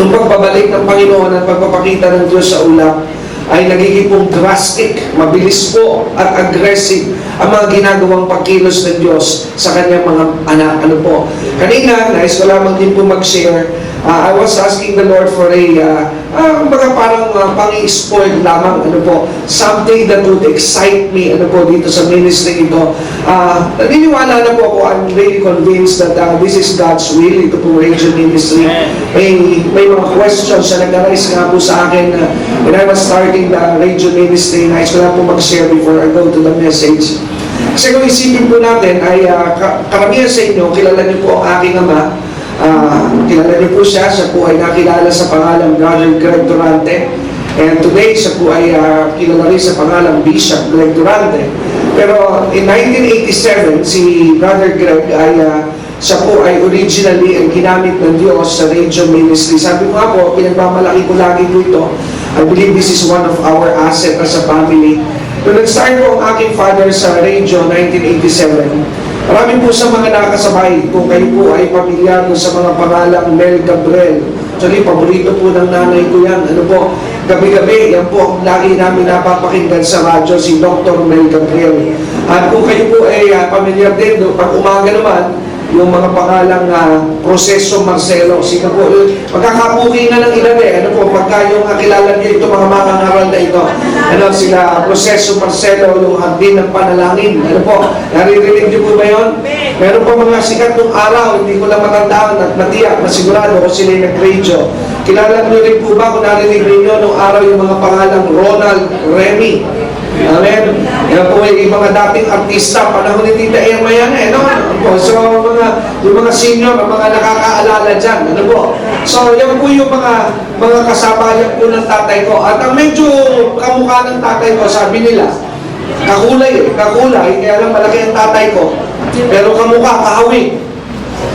Ang pagbabalik ng Panginoon at pagpapakita ng Diyos sa ulap ay nagiging pong drastic, mabilis po at aggressive ang mga ginagawang pagkilos ng Diyos sa kanyang mga anak. Ano po? Kanina, nais ko lamang din po mag-share. I was asking the Lord for mga parang pang-i-spoil lamang, ano po, something that would excite me, ano po, dito sa ministry ito. Naniniwala na po ako, I'm really convinced that this is God's will, ito po radio ministry. May mga questions na nag-arise nga po sa akin when I was starting the radio ministry. Nais ko lang po mag-share before I go to the message. Kasi kung isipin po natin, ay karamihan sa inyo, kilala niyo po ang aking ama. Kilala niyo po siya po ay nakilala sa pangalang Brother Greg Durante, and today siya po ay kilala rin sa pangalang Bishop Greg Durante. Pero in 1987, si Brother Greg ay siya po ay originally ang ginamit ng Diyos sa radio ministry. Sabi ko nga po, pinagmamalaki ko lagi po ito. I believe this is one of our assets as a family. Nung nag-start po ang aking father sa radio 1987, marami po sa mga nakasabay, kung kayo po ay pamilyar sa mga pangalang Mel Gabriel. Actually, paborito po ng nanay ko yan. Ano po, gabi-gabi, yan po ang lagi namin napapakinggan sa radyo, si Dr. Mel Gabriel. At kung kayo po ay pamilyar din, pag umaga naman, yung mga pangalang Proseso Marcelo. Sino po, magkakapuki na ng ilan Ano po, pagka yung kilala niyo ito, mga mangangaral na ito. Ano, sila Proseso Marcelo, yung Hardin ng Panalangin. Ano po, naririnig niyo po ba yun? Meron pa mga sikat nung araw, hindi ko lang matandaan at matiyak, masigurado kung sila yung nag-radio. Kilala niyo rin po ba kung narinig niyo nung araw yung mga pangalang Ronald Remy? Amen. Yan po yung mga dating artista, panahon ni Tita Irma yan no? So, yung mga senior, mga nakakaalala dyan, ano po? So, yan po yung mga kasabayan po ng tatay ko. At ang medyo kamukha ng tatay ko, sabi nila, kakulay, kaya lang malaki ang tatay ko. Pero kamukha, kahawig.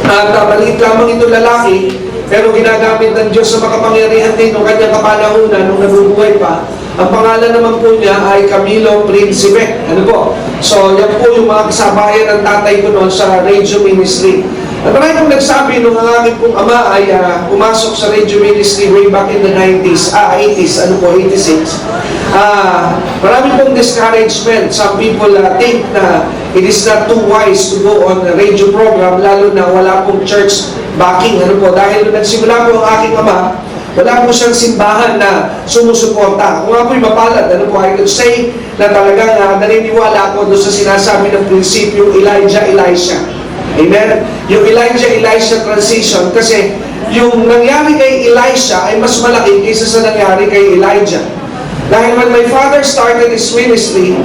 At maliit lamang ito lalaki, pero ginagamit ng Diyos sa makapangyarihan din ng kanyang kapanahunan nung nabubuhay pa. Ang pangalan naman po niya ay Camilo Principe. Ano po? So, yan po yung mga kasabayan ng tatay ko noon sa radio ministry. At marami pong nagsabi nung ang aking pong ama ay pumasok sa radio ministry way back in the 80s, ano po, 86. Marami pong discouragement. Some people think na it is not too wise to go on a radio program, lalo na wala pong church backing. Ano po, dahil nung nagsimula po ang aking ama, wala po siyang simbahan na sumusuporta. Kung nga po'y mapalad, ano po, I could say na talagang naniniwala ako doon sa sinasabi ng prinsipyo Elijah-Elisha. Amen? Yung Elijah-Elisha transition, kasi yung nangyari kay Elisha ay mas malaki kaysa sa nangyari kay Elijah. Dahil when my father started his ministry,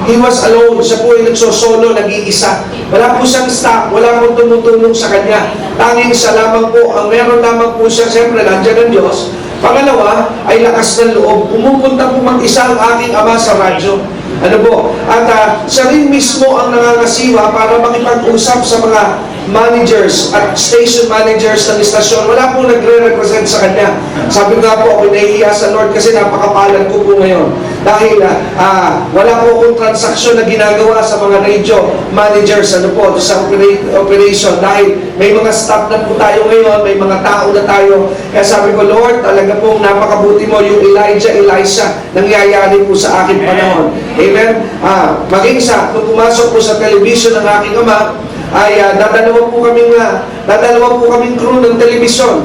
he was alone. Siya po ay nagsosolo, nag-iisa. Wala po siyang staff, wala pong tumutulong sa kanya. Tanging siya lamang po, ang meron lamang po siya, siyempre, nandiyan ng Diyos. Pangalawa, ay lakas ng loob. Pumupunta po mag-isa ang aking ama sa radyo. Ano po? At siya rin mismo ang nangangasiwa para makipag-usap sa mga managers at station managers ng istasyon. Wala pong nagre-represent sa kanya. Sabi nga po, ako nahihiya sa Lord kasi napakapalan ko po ngayon. Dahil wala po akong transaksyon na ginagawa sa mga radio managers sa operation. Dahil may mga staff na po tayo ngayon, may mga tao na tayo. Kaya sabi ko, Lord, talaga pong napakabuti mo yung Elijah-Elisha nangyayari po sa aking panahon. Amen? Maging nung pumasok po sa television ng aking ama, ay dadalawa po kaming crew ng television.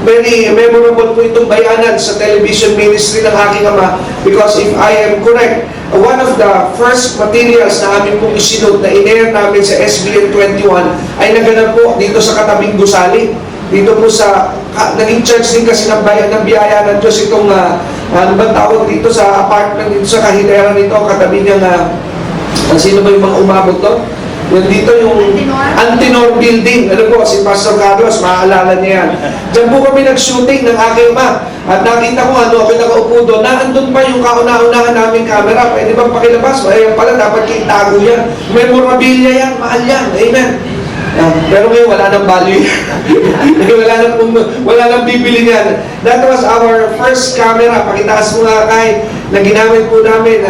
Very memorable po itong bayanan sa television ministry ng aking ama, because if I am correct, one of the first materials na amin pong isinod na in-air namin sa SBN 21 ay naganap po dito sa katabing gusali. Dito po sa, naging church din kasi ng biyaya ng Diyos itong, ano ba tawag dito sa apartment dito sa Kahilera nito, katabi niya sino ba yung mga umabot to? Yan dito yung Antinor Building. Ano po, si Pastor Carlos, maaalala niya yan. Diyan po kami nag-shooting ng aking ama. At nakita ko ako nakaupo doon. Naandun pa yung kauna-unahan naming camera. Pwede bang pakilabas? Ayan pala, dapat itago yan. Memorabilia yan, mahal yan. Amen. Pero ngayon wala nang value. wala nang bibili niyan. That was our first camera. Pakitaas mo nga kay na ginamit po namin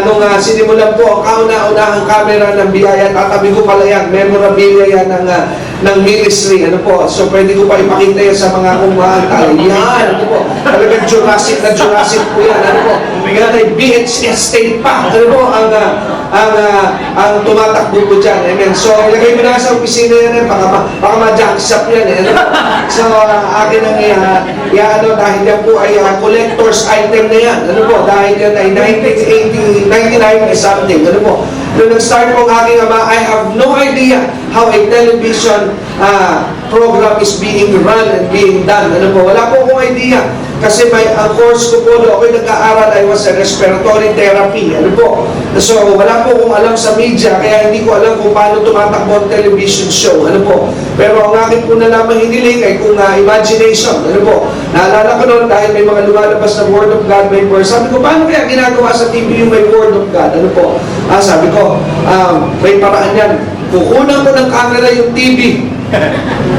nung sinimulan po ang kauna-unahang camera ng biyaya. Tatabi ko pala yan. Memorabilia yan ng ng ministry. Ano po? So, pwede ko pa ipakita yan sa mga kumahal. Yan, ano po? Talagang Jurassic na Jurassic po yan. Ano po? Yan ay BH Estate pa. Ano po? Ang tumatakbo po dyan. Amen. So, ilagay mo na sa opisina yan. Baka ma-jackshop yan. Ano po? So, akin ang ano, dahil yan po ay collector's item na yan. Ano po? Dahil yan ay 1980, 99 something. Ano po? Nung nag-start po ang aking ama, I have no idea how a television program is being run and being done. Ano po? Wala po akong idea. Kasi ang course ko po, ako'y nag-aaral, I was a respiratory therapy. Ano po? So, wala po akong alam sa media, kaya hindi ko alam kung paano tumatakbo ang television show. Ano po? Pero ang akin po na lamang hiniling ay kung imagination. Ano po? Naalala ko noon dahil may mga lumalabas na Word of God, may verse. Sabi ko, paano kaya ginagawa sa TV yung may Word of God? Ano po? Sabi ko, may paraan yan. Kukunan ko ng camera yung TV.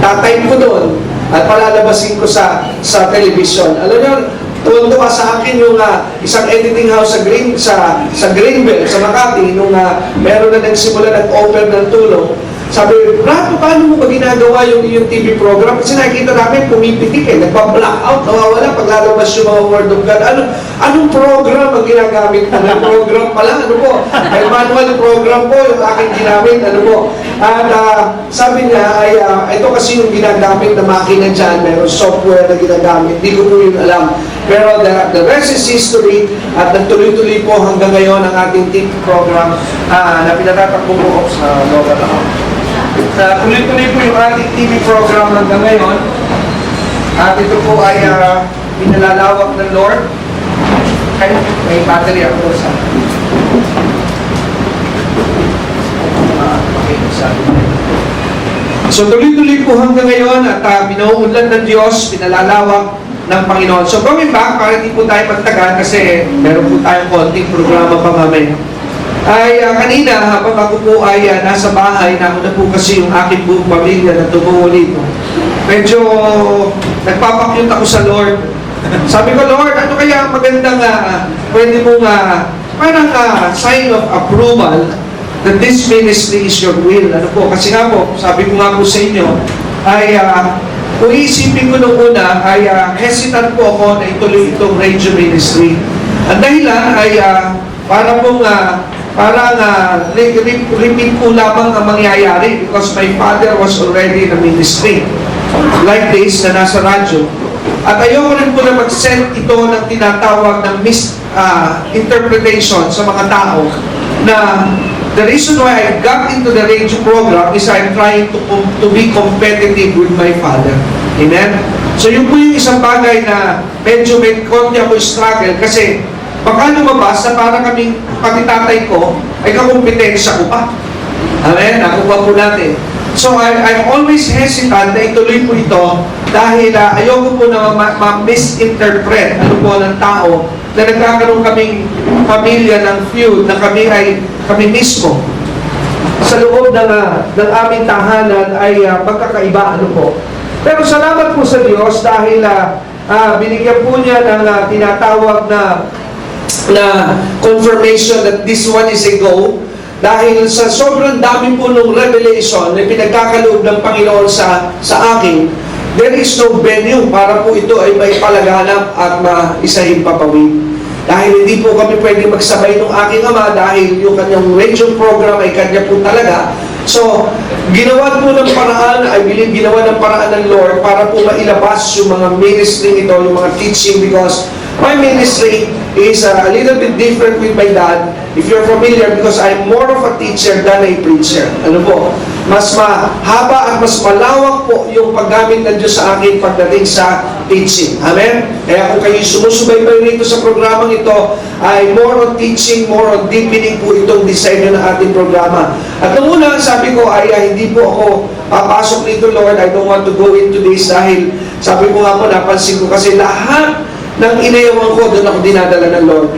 Tatype ko doon at palalabasin ko sa television. Alam niyo, tuwa sa akin yung isang editing house sa Greenbelt, sa Makati, nung meron na nagsimula nag-offer ng tulong. Sabi, Brad, paano mo ba ginagawa yung TV program? Kasi nakikita namin, pumipitik nagpa-blackout, nawawala pag lalabas yung mga Word of God. Anong program ang ginagamit mo? May program pala, ano po? May manual program po yung aking ginamit, ano po? At sabi niya, ay ito kasi yung ginagamit na makina dyan, mayroong software na ginagamit, hindi ko po yun alam. Pero the rest is history at nagtuloy-tuloy po hanggang ngayon ang ating TV program na pinatatakbo po sa local account. Tuloy-tuloy po yung ating TV program hanggang ngayon. At ito po ay pinalalawak ng Lord. Ay, may battery ako sa So tuloy-tuloy po hanggang ngayon at pinauunlad ng Diyos, pinalalawak ng Panginoon. So going back, para hindi po tayo magtagal kasi meron po tayong konting programa pa mamaya. Ay kanina habang ako po ay nasa bahay, nauna po kasi yung aking buong pamilya na tumuo dito. Medyo nagpapakyut ako sa Lord. Sabi ko, Lord, ano kaya ang magandang pwede mong parang sign of approval that this ministry is your will. Ano po? Kasi nga po, sabi ko nga po sa inyo, ay kung iisipin ko nung una, ay hesitant po ako na ituloy itong radio ministry. Ang dahilan ay para pong repeat po lamang ang mangyayari because my father was already in the ministry like this na nasa radyo. At ayoko rin po na mag-send ito ng tinatawag ng misinterpretation sa mga tao na the reason why I got into the radio program is I'm trying to be competitive with my father. Amen? So yun po yung isang bagay na medyo may konti ako struggle kasi baka lumabas na para kaming pati tatay ko ay kakumpetensya ko pa. Amen? Nakuha po natin. So I'm always hesitant na ituloy po ito dahil ayoko po na ma-misinterpret ano po ng tao na nagkakaroon kaming pamilya ng feud na kami mismo sa loob ng aming tahanan ay magkakaiba ano po. Pero salamat po sa Diyos dahil binigyan po niya ng tinatawag na confirmation that this one is a go. Dahil sa sobrang dami po ng revelation na pinagkakaloob ng Panginoon sa akin, there is no venue para po ito ay may palaganap at maisahin papawid. Dahil hindi po kami pwede magsabay ng aking ama dahil yung kanyang radio program ay kanya po talaga. So, ginawa po ng paraan, I believe ginawa ng paraan ng Lord para po mailabas yung mga ministry ito, yung mga teaching because my ministry is a little bit different with my dad. If you're familiar, because I'm more of a teacher than a preacher. Ano po? Mas mahaba at mas malawak po yung paggamit ng Diyos sa akin pagdating sa teaching. Amen? Kaya kung kayo sumusubaybay rito sa programang ito, ay more on teaching, more on deepening po itong design ng ating programa. At nung una, sabi ko, ay hindi po ako papasok rito, Lord. I don't want to go into this dahil sabi ko nga po, napansin ko kasi lahat ng inayawan ko, doon ako dinadala ng Lord.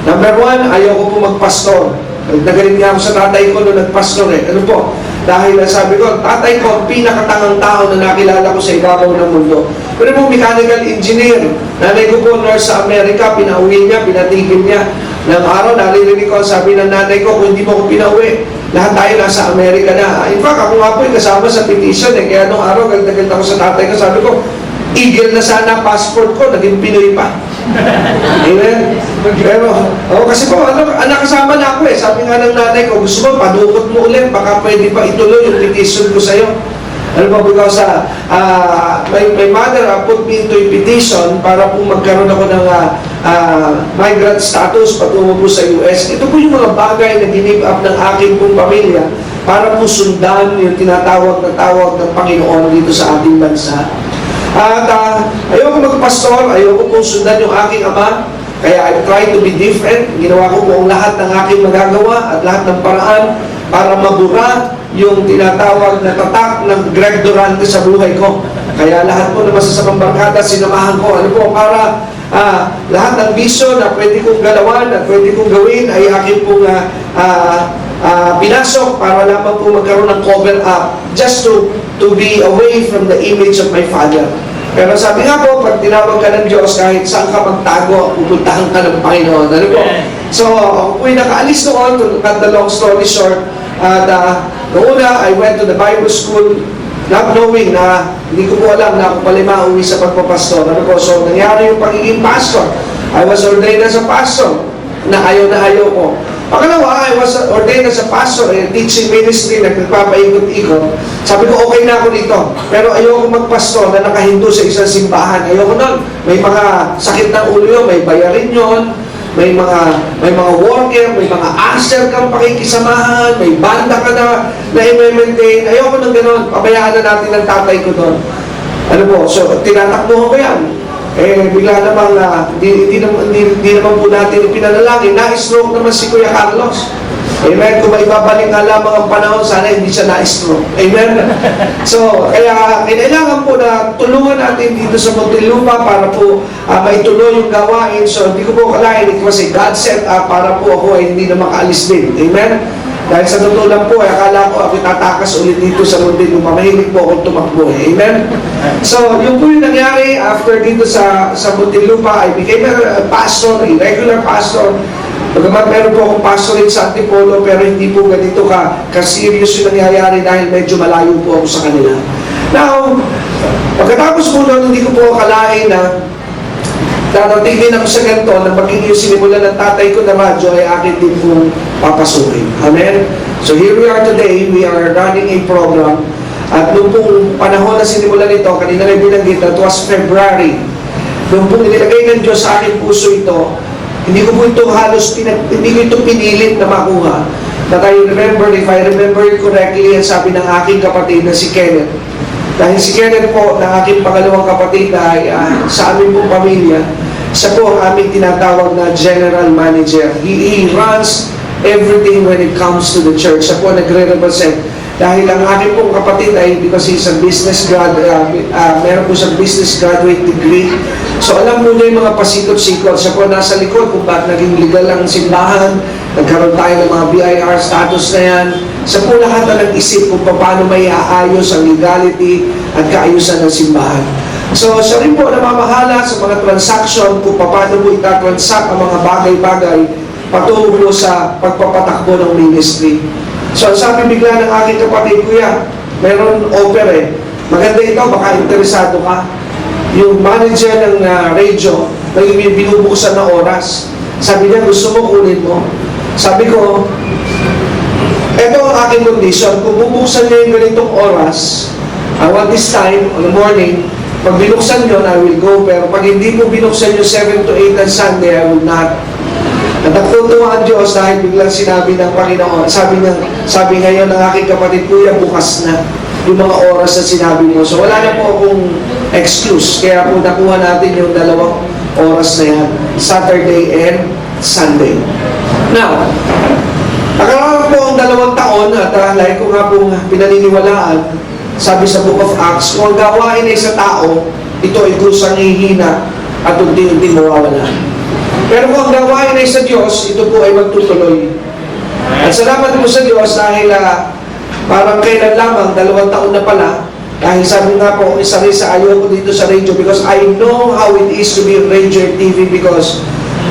Number one, ayoko po magpastor. Nagaling nga ako sa tatay ko nung nagpastor Ano po? Dahil sabi ko, tatay ko, pinakatangang tao na nakilala ko sa ibabaw ng mundo. Pero po, mechanical engineer. Nanay ko po, nurse sa Amerika, pinauwi niya, pinatigil niya. Ng araw, naririnig ko, sabi ng nanay ko, kung hindi mo ko pinauwi, lahat tayo nasa Amerika na. In fact, ako nga po ay kasama sa petition eh. Kaya nung araw, galit ako sa tatay ko. Sabi ko, Eagle na sana passport ko, naging Pinoy pa. Amen? Pero, kasi po, nakasama na ako eh. Sabi nga ng nanay ko, gusto mo, padukot mo ulit, baka pwede pa ituloy yung petition ko sa'yo. Ano ba, because my mother put me into a petition para po magkaroon ako ng migrant status patungo po sa US. Ito po yung mga bagay na give up ng aking pong pamilya para po sundan yung tinatawag na tawag ng Panginoon dito sa ating bansa. At ayoko magpastor, ayoko pong sundan yung aking ama, kaya I try to be different. Ginawa ko po ang lahat ng aking magagawa at lahat ng paraan para mabura yung tinatawag na tatak ng Greg Durante sa buhay ko. Kaya lahat po na masasamang barkada, sinamahan ko, ano po, para lahat ng vision na pwede kong galawan at pwede kong gawin ay aking pong pinasok para lamang po magkaroon ng cover up just to be away from the image of my father. Pero sabi nga po, pag tinawag ka ng Diyos, kahit saan ka magtago, pupuntahan ka ng Panginoon. Ano po? So, ako po'y nakaalis noon, to cut the long story short, at noong una, I went to the Bible school, not knowing na, hindi ko po alam na ako pala mauwi sa pagpapastor. Ano po? So, nangyari yung pagiging pastor. I was ordained as a pastor, na ayaw ko. Pangalawa, I was ordained as a pastor in teaching ministry, nagpapaikot-ikot. Sabi ko, okay na ako dito. Pero ayoko magpastor na nakahinto sa isang simbahan. Ayoko nun. May mga sakit ng ulo yun, may bayarin yun, may mga worker, may mga usher kang pakikisamahan, may banda ka na i-maintain. Ayoko nang gano'n. Pabayaan na natin ng tatay ko doon. Ano po? So, tinatakbuhan ko yan. Bigla namang hindi naman po natin ipinanalangin. Na-stroke naman si Kuya Carlos. Amen? Kung maibabalik nga lamang ang panahon, sana hindi siya na-stroke. Amen? So, kaya kailangan po na tulungan natin dito sa Muntinlupa para po maituloy yung gawain. So, hindi ko po kalahin. It was a God set up para po ako ay hindi na makaalis din. Amen? Dahil sa totoo lang po, akala ko ako tatakas ulit dito sa Muntinlupa. Mahilig po akong tumakbo. Amen? So, yung po yung nangyari after dito sa Muntinlupa, I became a pastor, a regular pastor. Pagkamat meron po akong pastorate sa Antipolo, pero hindi po ganito ka-serious yung nangyayari dahil medyo malayo po ako sa kanila. Now, pagkatapos po noon, hindi ko po akalain na darating din ako sa ganito na magiging sinimulan ng tatay ko na radyo ay akin din pong papasukin. Amen? So here we are today, we are running a program. At noong pong panahon na sinimulan ito, kanina rin binanggit, that was February. Noong pong nilagay ng Diyos sa aking puso ito, hindi ko po ito halos, hindi ko ito pinilit na makuha. But I remember, if I remember it correctly, ang sabi ng aking kapatid na si Kenneth, dahil si Kenneth po, ng aking pangalawang kapatid na sa aming pong pamilya, siya po ang aming tinatawag na general manager. He runs everything when it comes to the church. Siya po nagre-represent. Dahil ang aking pong kapatid ay, because he's a business meron po siyang business graduate degree. So alam mo niya yung mga pasikot-sikot. Siya po nasa likod kung bakit naging legal ang simbahan. Nagkaroon tayo ng mga BIR status na yan. Siya po lahat na nag-isip kung paano may aayos ang legality at kaayusan ng simbahan. So siya rin po namamahala sa mga transaction kung paano mo itatransact ang mga bagay-bagay patungo po sa pagpapatakbo ng ministry. So sabi bigla ng aking kapatid, Kuya, meron offer eh. Maganda ito, baka interesado ka. Yung manager ng radio, may binubuksan na oras. Sabi niya, gusto mo, kunin mo. Sabi ko, ito ang aking condition. Kung bubuksan niyo yung ganitong oras, I want this time, on the morning, pag binuksan niyo, I will go. Pero pag hindi po binuksan niyo 7 to 8 on Sunday, I will not. At nagtutuwa ang Diyos dahil biglang sinabi ng Panginoon, sabi ngayon ng aking kapatid, Kuya, bukas na yung mga oras na sinabi mo. So wala na po akong excuse. Kaya po nakuha natin yung 2 oras na yan, Saturday and Sunday. Now, nakararap po ang 2 taon at like ko nga pong pinaniniwalaan, sabi sa Book of Acts, kung ang gawain ay sa tao, ito ay kusang hihina at unti-unti mawawala. Pero kung ang gawain ay sa Diyos, ito po ay magtutuloy. At salamat po sa Diyos dahil parang kailan lamang, 2 taon na pala, dahil sabi nga po, isa rin sa ayaw ko dito sa radio because I know how it is to be on radio and TV because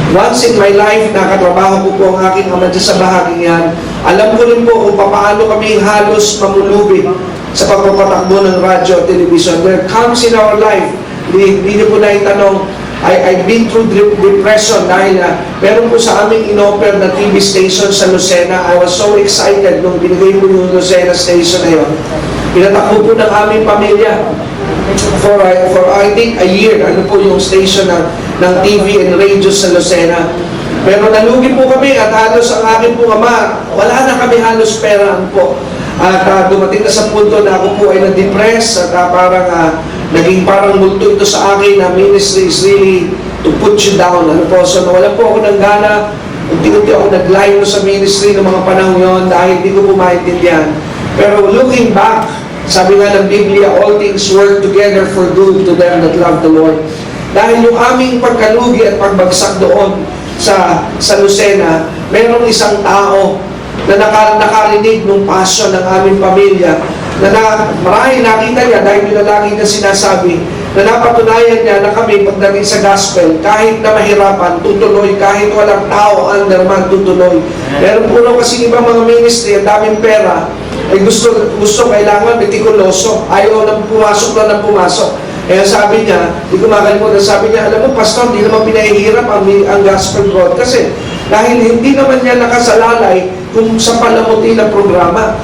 Once in my life, nakatrabaho ko po ang aking ama dyan sa bahaging yan. Alam ko rin po kung paano kami halos mamulubi sa pagpapatakbo ng radyo at television. There comes in our life, hindi niyo po na itanong, I've been through depression dahil meron po sa aming inoper na TV station sa Lucena. I was so excited nung binigay po yung Lucena station na yun. Pinatakbo po ng aming pamilya for I think a year. Ano po yung station ng TV and radio sa Lucena. Pero nalugi po kami at halos ang akin po ama, wala na kami halos peraan po. At dumating na sa punto na ako po ay na-depress at naging parang multo ito sa akin na ministry is really to put you down. Ano po, so nawala po ako ng gana. Unti-unti ako naglayo sa ministry ng mga panahon yon dahil hindi ko po maintindihan. Pero looking back, sabi nga ng Biblia, all things work together for good to them that love the Lord. Dahil yung aming pagkalugi at pagbagsak doon sa Lucena, mayroong isang tao na nakarinig ng passion ng aming pamilya na marahil nakita niya dahil yun na lagi niya sinasabi na napatunayan niya na kami pagdating sa gospel, kahit na mahirapan, tutuloy, kahit walang tao under man, tutuloy. Meron po kasi ibang mga ministry, ang daming pera, ay gusto kailangan metikuloso, ayaw nang pumasok na nang pumasok. Kaya sabi niya, hindi ko makalimutan, sabi niya, alam mo pastor, hindi naman pinahihirap ang gospel broad kasi dahil hindi naman niya nakasalalay kung sa palamuti ng programa.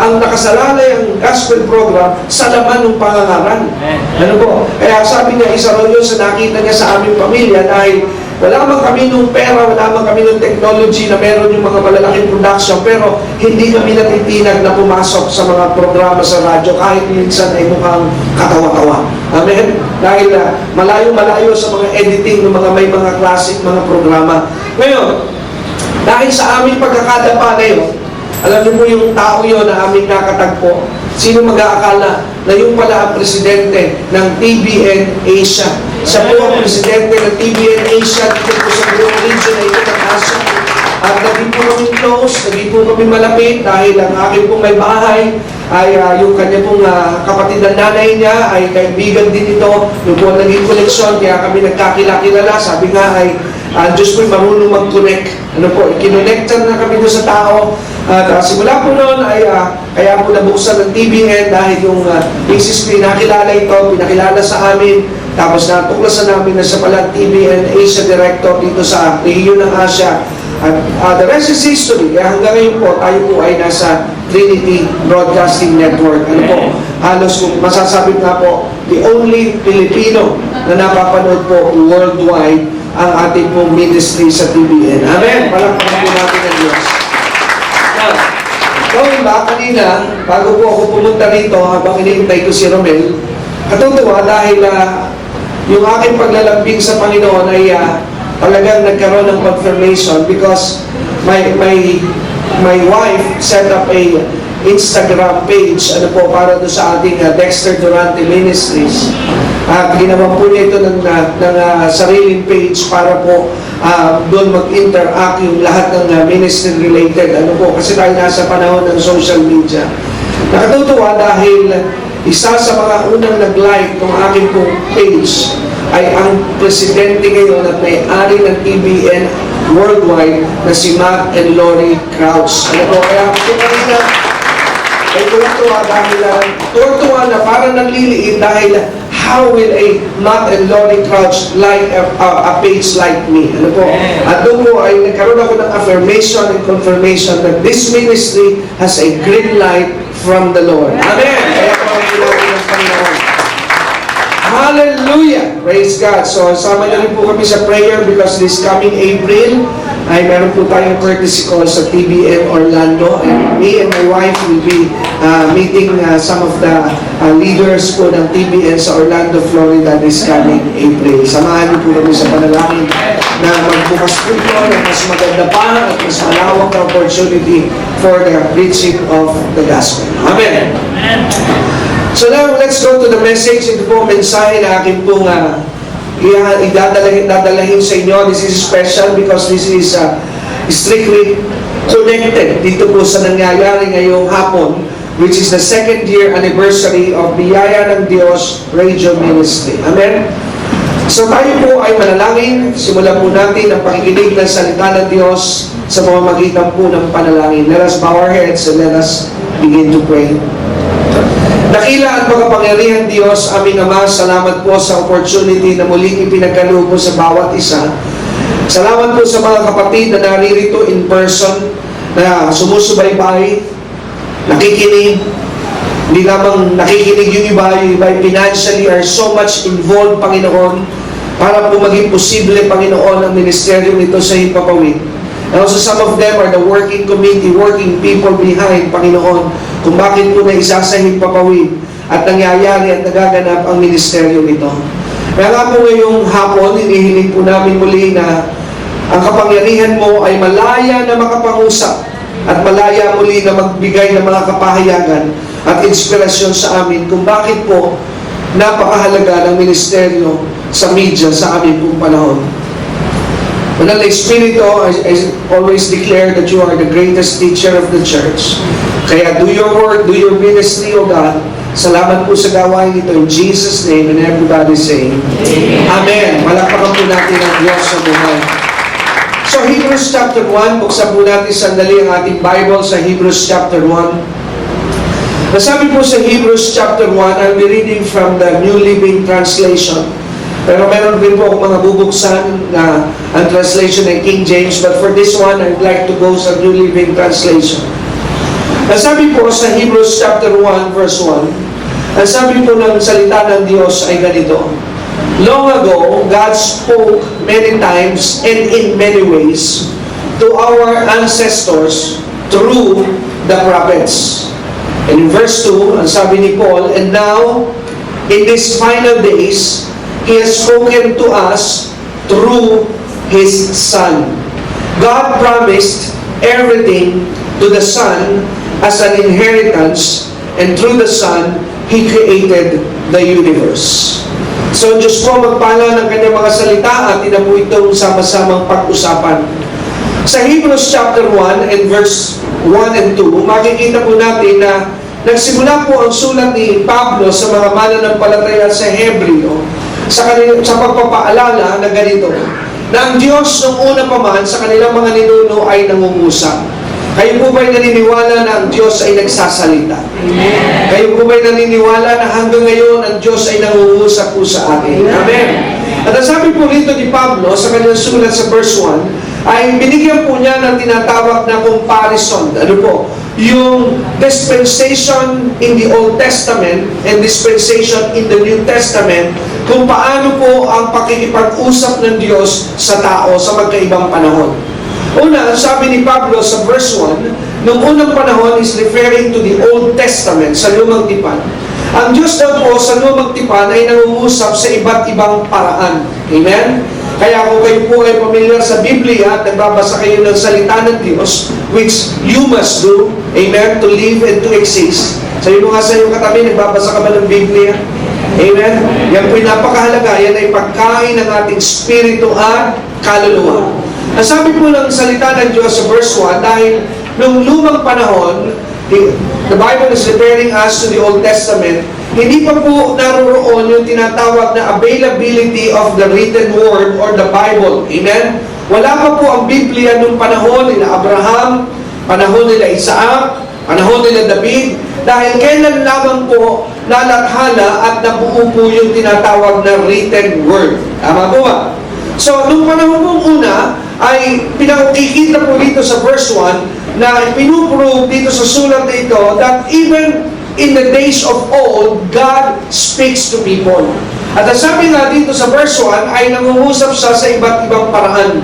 Ang nakasalalay ang gospel program sa laman ng pangangaral. Ano po? Kaya sabi niya, isa rin yun sa nakita niya sa aming pamilya dahil wala man kami nung pera, wala man kami nung technology na meron yung mga malalaking production, pero hindi kami natitinag na pumasok sa mga programa sa radyo kahit minsan ay mukhang katawa-tawa. Amen? Dahil malayo-malayo sa mga editing ng mga may mga classic mga programa. Ngayon, dahil sa aming pagkakadapa na yun, alam niyo po yung tao yun na aming nakatagpo, sino mag-aakala na yung pala ang presidente ng TBN Asia. Siya po ang presidente ng TBN Asia dito po sa buong region na ito ng Asia. At naging po kami close, naging po kami malapit dahil ang aking pong may bahay ay yung kanya pong kapatid ng nanay niya ay kaibigan din ito. Yung po naging koneksyon, kaya kami nagkakilala. Sabi nga ay Diyos po'y marunong mag-connect. Ano po, ikinonectan na kami doon sa tao. At simula po noon ay kaya po nabuksan ng TBN dahil yung misis ko pinakilala ito, pinakilala sa amin. Tapos natuklasan namin na siya pala TBN Asia Director dito sa rehiyon ng Asia. At the rest is history. Kaya hanggang ngayon po, tayo po ay nasa Trinity Broadcasting Network. Ano po, halos kung masasabi nga po, the only Filipino na napapanood po worldwide ang ating pong ministry sa TBN. Amen? Palakpakan po natin ang Diyos. Now, going back kanina, bago po ako pumunta rito, habang iniintay ko si Romel, katutuwa dahil yung aking paglalambing sa Panginoon ay talagang nagkaroon ng confirmation because my wife set up a Instagram page para doon sa ating Dexter Durante Ministries. Ginawa po niya ito ng sariling page para po doon mag-interact yung lahat ng ministry related. Kasi tayo nasa panahon ng social media. Nakatutuwa dahil isa sa mga unang nag-like ng aking pong page ay ang presidente ngayon at may-ari ng TBN worldwide na si Matt and Lori Crouch. Kaya ito kanina ay tuwa na parang nagliliit dahil how will a Matt and Lori Crouch like a page like me? At doon po ay nagkaroon ako ng affirmation and confirmation that this ministry has a green light from the Lord. Amen! Kaya po ang natin ng Panginoon. Hallelujah! Praise God! So, sama na rin po kami sa prayer because this coming April, ay meron po tayong courtesy call sa TBN Orlando. And me and my wife will be meeting some of the leaders po ng TBN sa Orlando, Florida this coming April. Samahan niyo po kami sa panalangin na magbukas po ito ng mas maganda pa at mas malawak na opportunity for the preaching of the gospel. Amen! So now, let's go to the message. Ito po mensahe na akin pong idadalahin sa inyo. This is special because this is strictly connected dito po sa nangyayari ngayong hapon, which is the 2nd year anniversary of Biyaya ng Diyos Radio Ministry. Amen? So tayo po ay manalangin. Simulan po natin ang pakikinig ng salita ng Diyos sa pamamagitan po ng panalangin. Let us bow our heads and let us begin to pray. Dakila at makapangyarihan Diyos, aming Ama, salamat po sa opportunity na muling ipinagkaloob po sa bawat isa. Salamat po sa mga kapatid na naririto in person, na sumusubaybay, nakikinig. Hindi lamang nakikinig yung iba financially are so much involved, Panginoon, para po maging posible, Panginoon, ang ministeryo nito sa Himpapawid. And also some of them are the working committee, working people behind, Panginoon, kung bakit po naisa sa Himpapawid at nangyayari at nagaganap ang ministeryo nito. Kaya nga po ngayong hapon, hinihiling po namin muli na ang kapangyarihan mo ay malaya na makapangusap at malaya muli na magbigay ng mga kapahayagan at inspirasyon sa amin kung bakit po napakahalaga ng ministeryo sa media sa amin pong panahon. Banal na Espiritu, I always declare that you are the greatest teacher of the church. Kaya do your work, do your ministry, O God. Salamat po sa gawain ito in Jesus' name, and everybody say, Amen. Malakpakan po natin ang Diyos sa buhay. So Hebrews chapter 1, buksan po natin sandali ang ating Bible sa Hebrews chapter 1. Nasabi po sa Hebrews chapter 1, I'll be reading from the New Living Translation. Pero meron din po akong mga bubuksan na ang translation ng King James, but for this one, I'd like to go sa New Living Translation. Nasabi po sa Hebrews chapter 1, verse 1, ang sabi po ng salita ng Diyos ay ganito, Long ago, God spoke many times and in many ways to our ancestors through the prophets. And in verse 2, ang sabi ni Paul, And now, in these final days, He has spoken to us through His Son. God promised everything to the Son as an inheritance, and through the Son, He created the universe. So, Diyos po magpala ng kanyang mga salita at ina po itong sama-samang pag-usapan. Sa Hebrews chapter 1 and verse 1 and 2, makikita po natin na nagsimula po ang sulat ni Pablo sa mga mananampalataya sa Hebreo sa pagpapaalala na ganito, na ang Diyos nung una pa man sa kanilang mga ninuno ay nangungusap. Kayo po ba'y naniniwala na ang Diyos ay nagsasalita? Amen. Kayo po ba'y naniniwala na hanggang ngayon ang Diyos ay nangungusap po sa atin? Amen. At ang sabi po rito ni Pablo sa kanyang sulat sa verse 1, ay binigyan po niya ng tinatawag na comparison. Ano po? Yung dispensation in the Old Testament and dispensation in the New Testament, kung paano po ang pakikipag-usap ng Diyos sa tao sa magkaibang panahon. Una, sabi ni Pablo sa verse 1, nung unang panahon is referring to the Old Testament, sa Lumang Tipan. Ang Diyos daw po sa Lumang Tipan ay nangungusap sa iba't ibang paraan. Amen? Kaya kung kayo po ay pamilyar sa Biblia at nagbabasa kayo ng salita ng Diyos, which you must do, amen, to live and to exist. Sabi mo nga sa iyong katabi, nagbabasa ka ba ng Biblia? Amen? Yan po'y napakahalaga. Yan ay pagkain ng ating spirito at kaluluwa. Ang sabi po ng salita ng Diyos sa verse 1, dahil nung lumang panahon, the Bible is referring us to the Old Testament, hindi pa po naroon yung tinatawag na availability of the written word or the Bible. Amen? Wala pa po ang Biblia nung panahon nila Abraham, panahon nila Isaac, panahon nila David, dahil kailan lamang po nalathala at nabuo po yung tinatawag na written word. Tama po ba? So, nung panahon pong una, ay pinakikita po dito sa verse 1 na pinuprove dito sa sulat na ito that even in the days of old, God speaks to people. At ang sabi nga dito sa verse 1 ay nangungusap siya sa iba't ibang paraan.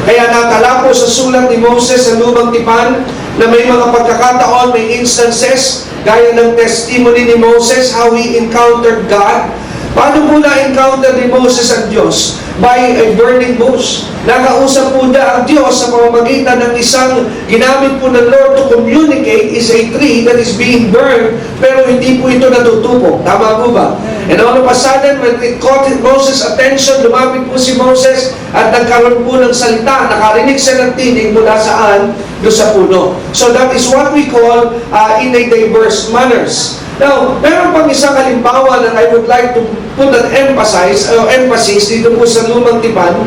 Kaya natala po sa sulat ni Moses sa Lumang Tipan na may mga pagkakataon, may instances, gaya ng testimony ni Moses, how he encountered God. Paano po na-encounter ni Moses ang Diyos? By a burning bush. Nakausap po na ang Diyos sa pamamagitan ng isang ginamit po ng Lord to communicate is a tree that is being burned, pero hindi po ito natutupo. Tama po ba? And all of a sudden, when it caught Moses' attention, lumapit po si Moses at nagkaroon po ng salita. Nakarinig siya ng tinig mula saan? Doon sa puno. So that is what we call in a diverse manners. Now, meron pang isang halimbawa na I would like to put an emphasis dito po sa Lumang Tipan.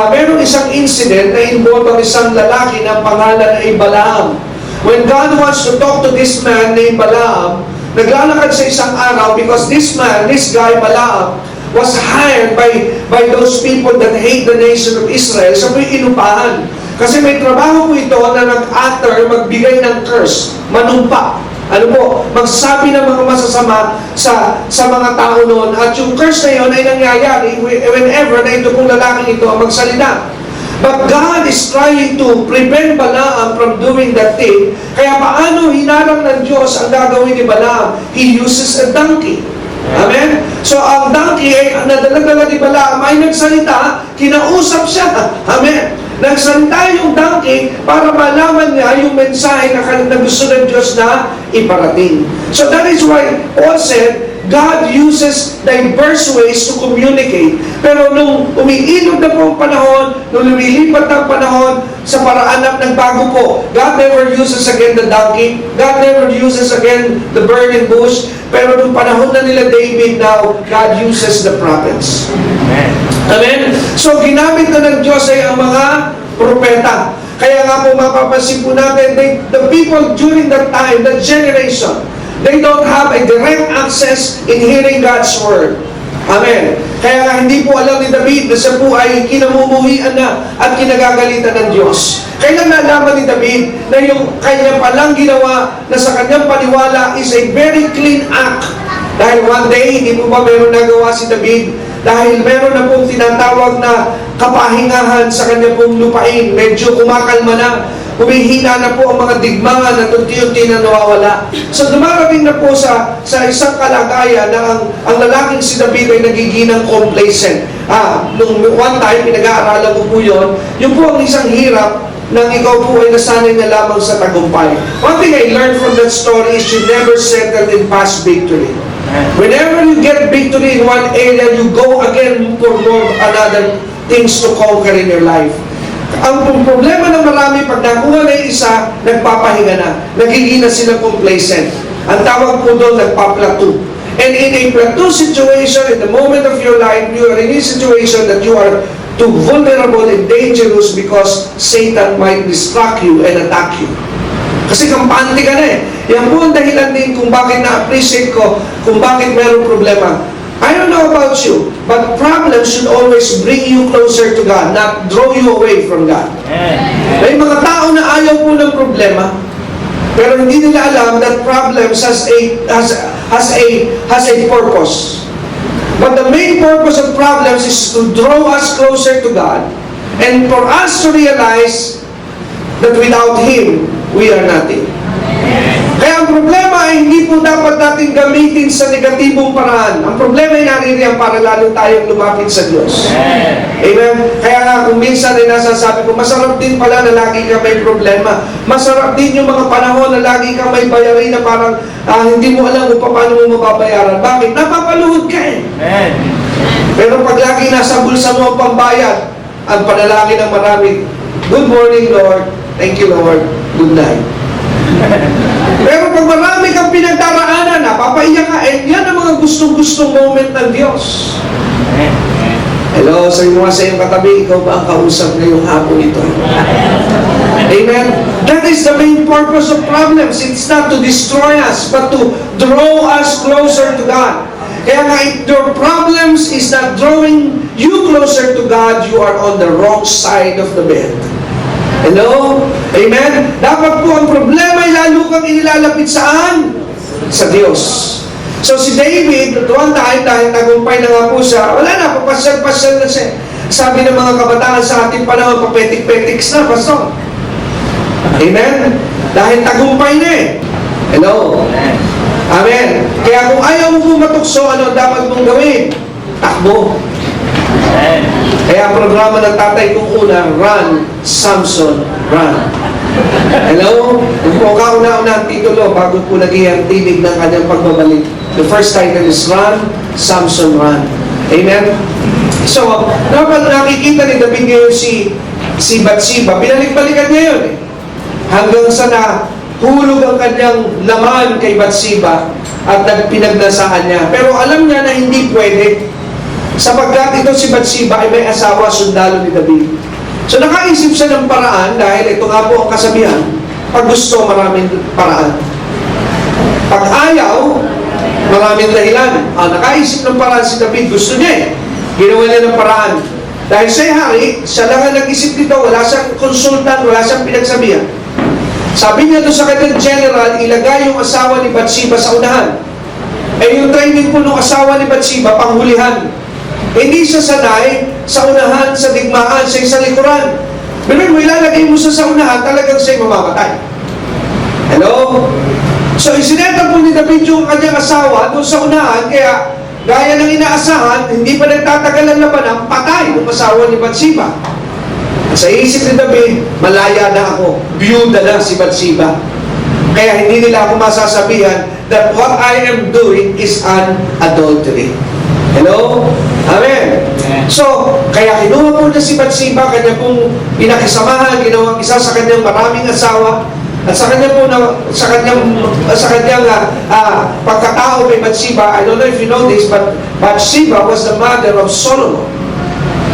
Meron isang incident na involve ang isang lalaki na pangalan ay Balaam. When God wants to talk to this man named Balaam, naglalakad sa isang araw because this guy Balaam, was hired by those people that hate the nation of Israel sa may inupahan. Kasi may trabaho po ito na nag-utter, magbigay ng curse, manumpa. Ano po, magsasabi ng mga masasama sa mga tao noon. At yung curse na yun ay nangyayari whenever na ito pong lalaking ito ang magsalita. But God is trying to prevent Balaam from doing that thing. Kaya paano hinarang ng Diyos ang gagawin ni Balaam? He uses a donkey. Amen? So ang donkey ay nadala-dala ni Balaam ay nagsalita, kinausap siya. Amen? Nagsalita yung donkey para malaman niya yung mensahe na gusto ng Diyos na iparating. So that is why Paul said, God uses diverse ways to communicate. Pero nung umiilog na po ang panahon, nung lumilipat ang panahon, sa paraan ng nagbago po, God never uses again the donkey, God never uses again the burning bush, pero nung panahon na nila David now, God uses the prophets. Amen? So ginamit na ng Diyos ay ang mga propeta. Kaya nga po mapapansin po natin, the people during that time, that generation, they don't have a direct access in hearing God's word. Amen. Kaya nga hindi po alam ni David na siya po ay kinamumuhian na at kinagagalitan ng Diyos. Kailan nalaman ni David na yung kanya palang ginawa na sa kanyang paniwala is a very clean act. Dahil one day, hindi po ba meron nagawa si David? Dahil meron na pong tinatawag na kapahingahan sa kanya pong lupain. Medyo kumakalma na. Humihina na po ang mga digmaan na tunti-unti na nawawala. So dumarating na po sa isang kalagayan na ang lalaking si David ay nagiginang complacent. Nung one time, pinag-aaralan ko po yun, yung po ang isang hirap nang ikaw po ay nasanay na lamang sa tagumpay. One thing I learned from that story is you never settle in past victory. Whenever you get victory in one area, you go again for more other things to conquer in your life. Ang problema ng marami, pag nakuha na yung isa, nagpapahinga na. Nagiging na sila complacent. Ang tawag po doon, nagpa-plateau. And in a plateau situation, in the moment of your life, you are in a situation that you are too vulnerable and dangerous because Satan might distract you and attack you. Kasi kampante ka na eh. Yan po ang dahilan din kung bakit na-appreciate ko, kung bakit mayroong problema. I don't know about you, but problems should always bring you closer to God, not draw you away from God. May mga tao na ayaw po ng problema, pero hindi nila alam that problems has a purpose. But the main purpose of problems is to draw us closer to God and for us to realize that without Him, we are nothing. Kaya ang problema ay hindi po dapat natin gamitin sa negatibong paraan. Ang problema ay naririyan para lalo tayong lumapit sa Diyos. Amen? Kaya nga kung minsan ay nasasabi ko, masarap din pala na lagi ka may problema. Masarap din yung mga panahon na lagi ka may bayarin na parang hindi mo alam kung paano mo mababayaran. Bakit? Napapaluhod ka eh. Pero pag lagi nasa bulsa mo ang pambayad, ang panalangin ng marami, good morning Lord, thank you Lord, good night. Pero pag marami kang pinagdaraanan, napapaiyak ka, yan ang mga gustong-gustong moment ng Diyos. Hello, sabi mo sa iyong katabi, ikaw ba ang kausap ngayong hapon ito? Amen? That is the main purpose of problems. It's not to destroy us, but to draw us closer to God. Kaya nga, if your problems is not drawing you closer to God, you are on the wrong side of the bed. Hello? Amen? Dapat po ang problema ay lalo kang inilalapit saan? Sa Diyos. So si David, one time, dahil tagumpay na nga po siya, wala na, papasyal-pasyal na siya. Sabi ng mga kabataan sa ating panahon, papetik-petiks na, pastor. Amen? Dahil tagumpay na eh. Hello? Amen? Kaya kung ayaw mo pumatukso, ano dapat mong gawin? Takbo. Kaya ang programa ng tatay kong una, Run, Samson, Run. Hello? Kung po kauna-una ang titulo, bago po naging tinig ng kanyang pagbabalik. The first title is Run, Samson Run. Amen? So, nakikita ni David ngayon si Bathsheba. Binalik-balikan niya yun eh. Hanggang sa nahulog ang kanyang laman kay Bathsheba at pinagnasaan niya. Pero alam niya na hindi pwede. Sapagkat ito si Bathsheba ay may asawa, sundalo ni David. So nakaisip siya ng paraan dahil ito nga po ang kasabihan. Pag gusto, maraming paraan. Pag ayaw, maraming dahilan. Nakaisip ng paraan si David. Gusto niya eh. Ginawa niya ng paraan. Dahil siya'y hari, siya lang ang nag-isip dito. Wala siyang konsultan, wala siyang pinagsabihan. Sabi niya doon sa kanyang general, ilagay yung asawa ni Bathsheba sa unahan. Yung training po ng asawa ni Bathsheba, panghulihan. Hindi siya sanay sa unahan, sa digmaan, sa likuran. Pero mo ilalagay mo sa unahan, talagang siya'y mamamatay. Hello? So isineta po ni David yung kanyang asawa doon sa unahan, kaya gaya ng inaasahan, hindi pa nagtatagal ang labanan, patay ng asawa ni Bathsheba. Sa isip ni David, malaya na ako. Biyuda na si Bathsheba. Kaya hindi nila ako masasabihan that what I am doing is an adultery. Hello? Amen. So, kaya kinuha po niya si Bathsheba, kanya pong pinakisamahan, ginawang isa sa kanyang maraming asawa, at sa kanya po sa kanyang pagkatao kay Bathsheba. I don't know if you know this, but Bathsheba was the mother of Solomon.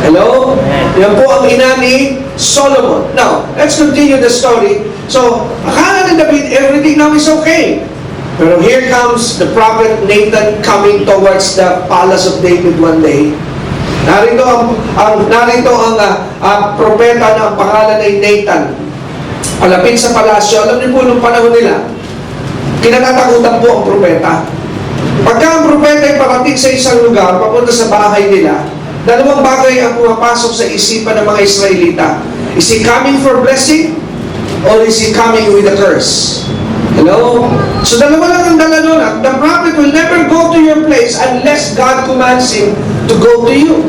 Hello? Yan po ang ina ni Solomon. Now, let's continue the story. So, akala ni David, everything now is okay. Pero here comes the prophet Nathan coming towards the palace of David one day. Narito ang propeta na ang pangalan ay Nathan. Palapit sa palasyo. Alam niyo po, nung panahon nila, kinatatakutan po ang propeta. Pagka ang propeta ay parating sa isang lugar, papunta sa bahay nila, dalawang bagay ang pumapasok sa isipan ng mga Israelita. Is he coming for blessing? Or is he coming with a curse? Hello? So dalawa lang ang dala nun. The prophet will never go to your place unless God commands him to go to you.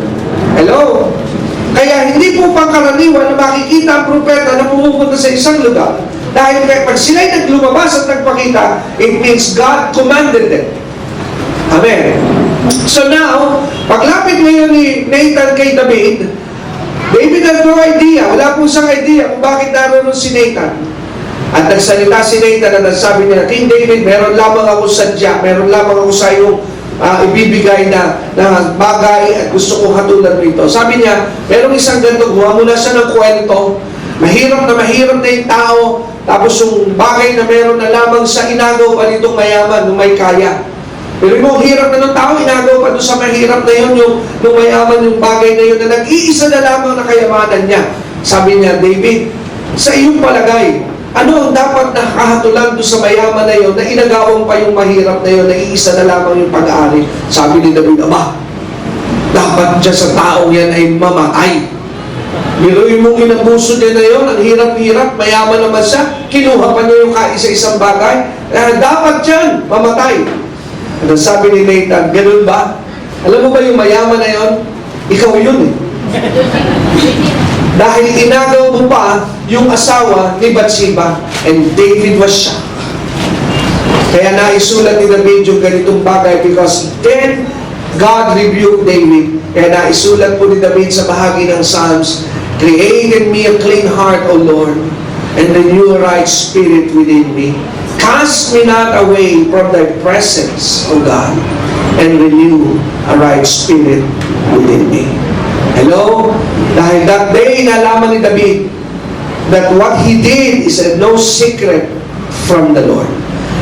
Hello? Kaya hindi po pangkaraniwan na makikita ang propeta na pumupunta sa isang lugar. Dahil pag sila'y naglumabas at nagpakita, it means God commanded them. Amen. So now, paglapit ngayon ni Nathan kay David, David had no idea, wala po siyang idea kung bakit naroon si Nathan. At nagsalita si Nathan at nagsabi niya, King David, meron lamang ako sadya, meron lamang ako sa iyong ibibigay na bagay at gusto kong hatulan rito. Sabi niya, merong isang ganito, gumawa muna siya ng kwento, mahirap na yung tao, tapos yung bagay na meron na lamang sa inagaw pa nitong mayaman, nung may kaya. Pero yung hirap na ng tao, inagaw pa doon sa mahirap na yun, yung mayaman, yung bagay na yun, na nag-iisa na lamang na kayamanan niya. Sabi niya, David, sa iyong palagay, ano ang dapat na kahatulan doon sa mayaman na yun, na inagawang pa yung mahirap na yun, na iisa na lamang yung pag-aari? Sabi ni David, Aba, dapat dyan sa taong yan ay mamatay. Biruin mong inabuso niya na yun, ang hirap-hirap, mayaman naman siya, kinuha pa niya yung kaisa-isang bagay, dapat dyan, mamatay. At sabi ni Nathan, ganun ba? Alam mo ba yung mayaman na yun? Ikaw yun eh. Dahil inagaw mo pa yung asawa ni Bathsheba, and David was shocked. Kaya naisulat ni David yung ganitong bagay because then God rebuked David. Kaya naisulat po ni David sa bahagi ng Psalms, Create in me a clean heart, O Lord, and renew a right spirit within me. Cast me not away from thy presence, O God, and renew a right spirit within me. Hello? Dahil that day nalaman ni David that what he did is no secret from the Lord.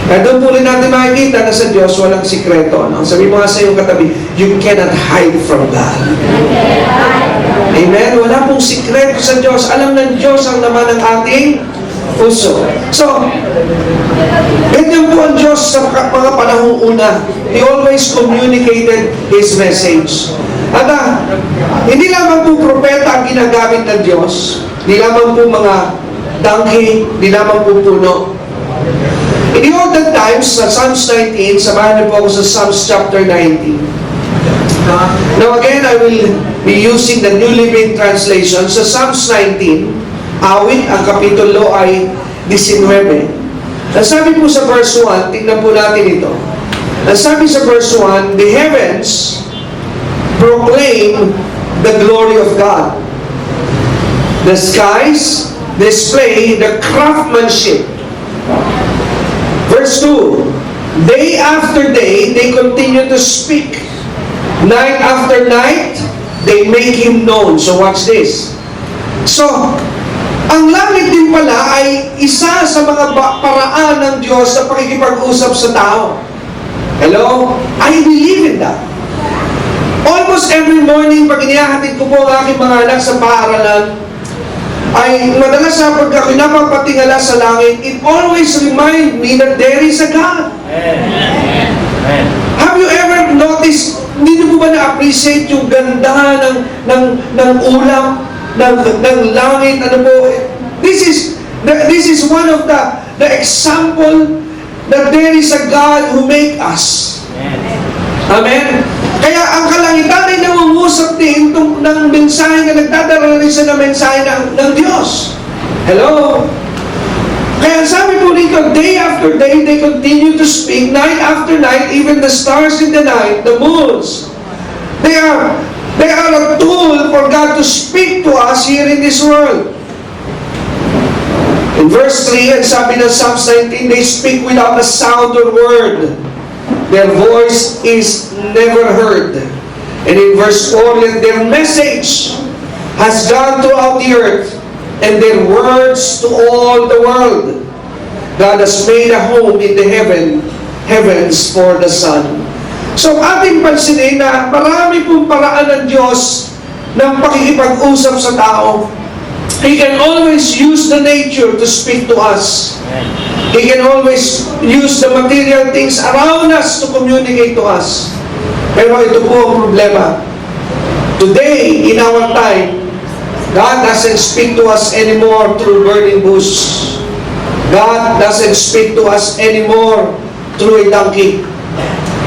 Kaya doon po rin natin makikita na sa Diyos walang sikreto. No? Sabi mo nga sa iyong katabi, you cannot hide from God. Amen? Wala pong sikreto sa Diyos. Alam ng Diyos ang naman ng ating puso. So, ganyan po ang Diyos sa mga panahong una. He always communicated His message. At hindi lamang po propeta ang ginagamit ng Diyos, hindi lamang po mga donkey, hindi lamang po puno. In the olden times, sa Psalms 19, samahan niyo po ako sa Psalms chapter 19. Now again, I will be using the New Living Translation. Sa Psalms 19, awit, ang kapitulo ay 19. Nasabi po sa verse 1, tingnan po natin ito. Ang sabi sa verse 1, the heavens proclaim the glory of God. The skies display the craftsmanship. Verse 2, day after day, they continue to speak. Night after night, they make Him known. So watch this. So, ang langit din pala ay isa sa mga paraan ng Diyos sa pakikipag-usap sa tao. Hello? I believe in that. Almost every morning, pag inihahatid ko po ang aking mga anak sa paaralan, ay madalas sa pagka napapatingala sa langit, it always remind me that there is a God. Amen. Have you ever noticed, hindi niyo po ba na-appreciate yung ganda ng ulap, ng langit, ano po? This is one of the example that there is a God who make us. Amen? Kaya ang kalangitan ay nangungusap din ng mensahe na nagdadala rin siya ng mensahe ng Diyos. Hello? Kaya sabi po dito, day after day, they continue to speak, night after night, even the stars in the night, the moons. They are a tool for God to speak to us here in this world. In verse 3, and sabi ng Psalms 19, they speak without a sound or word. Their voice is never heard. And in verse 4, yet their message has gone throughout the earth, and their words to all the world. God has made a home in the heavens for the sun. So ating pansinin na marami pong paraan ng Diyos ng pakikipag-usap sa tao. He can always use the nature to speak to us. He can always use the material things around us to communicate to us. Pero ito po ang problema. Today, in our time, God doesn't speak to us anymore through burning bush. God doesn't speak to us anymore through a donkey.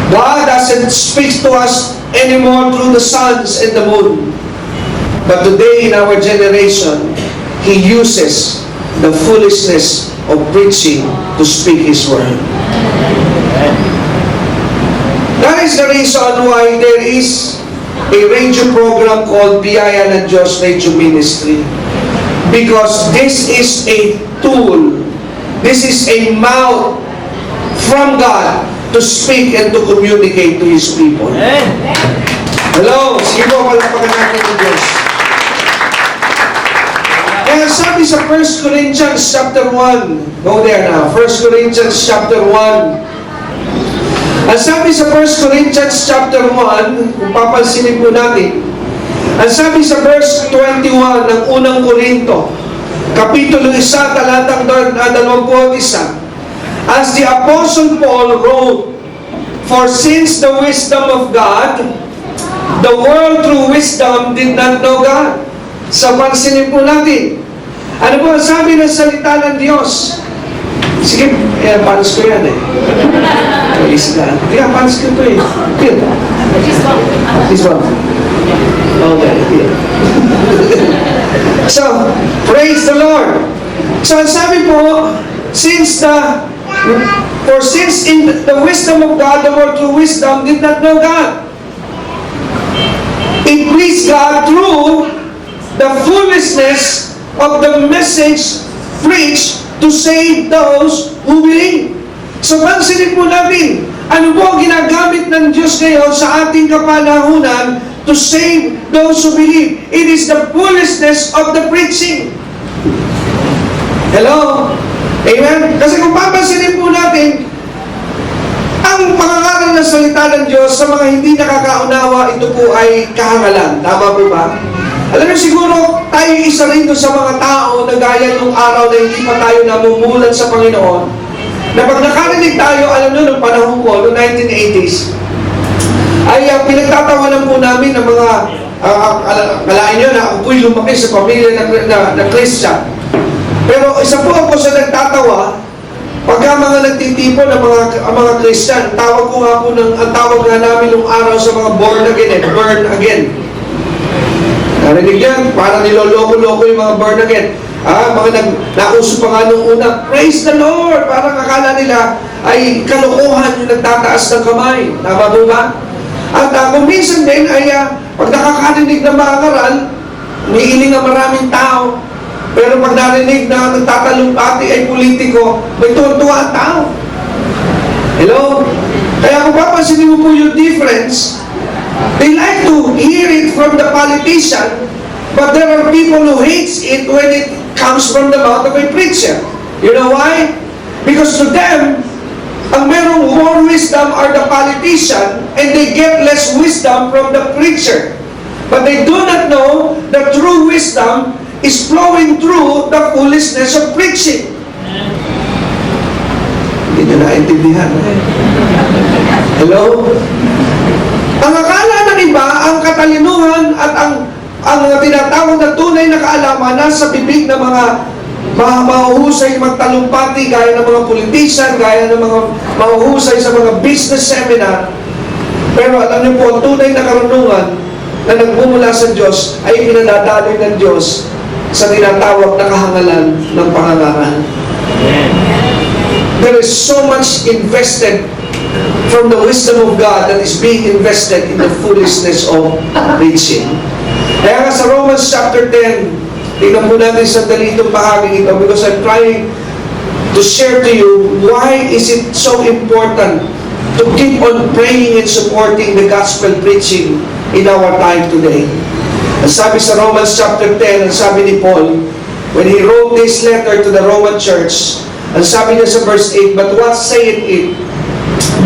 God doesn't speak to us anymore through the suns and the moon. But today in our generation, He uses the foolishness of preaching to speak His word. That is the reason why there is a radio program called Biyaya ng Diyos Radio Ministry. Because this is a tool, this is a mouth from God to speak and to communicate to His people. Hello, sige po, palakpakan natin ng Diyos. Kaya sabi sa 1 Corinthians chapter 1, go there now, 1 Corinthians chapter 1. Ang sabi sa 1 Corinthians chapter 1, kung papansinin po natin, ang sabi sa verse 21 ng unang Korinto, kapitulo 1, talatang 21, as the Apostle Paul wrote, for since the wisdom of God, the world through wisdom did not know God. Sa pansinin po natin, ano po ang sabi ng salita ng Diyos? Sige, panos ko yan eh. Isla. Kaya panos ko ito eh. Here. This one. Okay, here. So, praise the Lord. So, sabi po, since in the wisdom of God, the world through wisdom did not know God. It pleased God through the foolishness of the message preached to save those who believe. So, pansinin po natin, ano po ang ginagamit ng Diyos ngayon sa ating kapanahunan to save those who believe? It is the foolishness of the preaching. Hello? Amen? Kasi kung papansinin po natin, ang pangangaral ng salita ng Diyos sa mga hindi nakakaunawa, ito po ay kahangalan. Tama po ba? Alam niyo, siguro tayo isa rin doon sa mga tao na gaya nung araw na hindi pa tayo namumulan sa Panginoon, na pag nakarinig tayo, alam niyo, nung panahon ko, noong 1980s, ay pinagtatawanan po namin ng mga, kalain niyo na ako'y lumaki sa pamilya na Christian. Pero isa po ako sa nagtatawa, pagka mga nagtitipon ng mga Christian, ang tawag nga namin nung araw sa mga born again. Narinig yan, parang niloloko-loko yung mga born again. Nauso pa nga nung una, praise the Lord! Parang akala nila ay kalokohan yung nagtataas ng kamay. Tama po ba? At kung minsan din ay pag nakakarinig ng mga ngaral, umiiling ang maraming tao. Pero pag narinig na nagtatalumpati ay politiko, may tuwan-tuwa ang tao. Hello? Kaya kung papansinin mo po yung difference, they like to hear it from the politician, but there are people who hates it when it comes from the mouth of a preacher. You know why? Because to them, ang merong more wisdom are the politician, and they get less wisdom from the preacher. But they do not know that true wisdom is flowing through the foolishness of preaching. Hindi nyo naintindihan. Hello? Ang akala ng iba, ang katalinuhan at ang tinatawag na tunay na kaalaman nasa bibig ng mga mahuhusay magtalumpati, gaya ng mga politician, gaya ng mga mahuhusay sa mga business seminar. Pero alam niyo po, ang tunay na karunungan na nagmumula sa Diyos ay pinadadaloy ng Diyos sa tinatawag na kahangalan ng pangangaral. There is so much invested from the wisdom of God that is being invested in the foolishness of preaching. Kaya nga sa Romans chapter 10, tingnan po natin sandali itong bahaging ito because I'm trying to share to you why is it so important to keep on praying and supporting the gospel preaching in our time today. Ang sabi sa Romans chapter 10, ang sabi ni Paul, when he wrote this letter to the Roman church, ang sabi niya sa verse 8, but what saith it?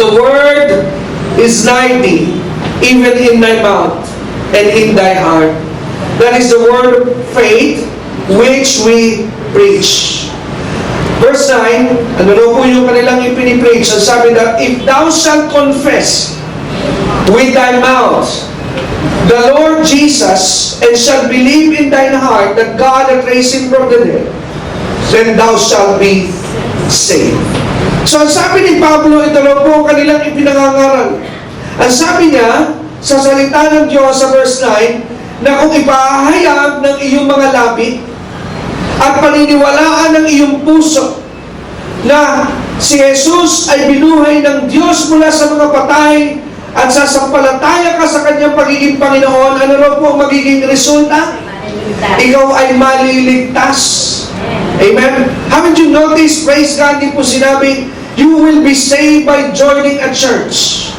The word is nigh thee, even in thy mouth and in thy heart. That is the word of faith which we preach. Verse 9, ano daw po yung kanilang ipinipreach? Ang sabi na, if thou shalt confess with thy mouth the Lord Jesus, and shalt believe in thine heart that God hath raised him from the dead, then thou shalt be saved. So ang sabi ni Pablo, ito lang po kanilang ipinangangaral. Ang sabi niya, sa salita ng Diyos sa verse 9, na kung ipahayag ng iyong mga labi at paniniwalaan ng iyong puso na si Jesus ay binuhay ng Diyos mula sa mga patay at sasampalataya ka sa kanyang pagiging Panginoon, ano raw po magiging resulta? Ikaw ay maliligtas. Amen? Haven't you noticed, praise God, di po sinabi, you will be saved by joining a church.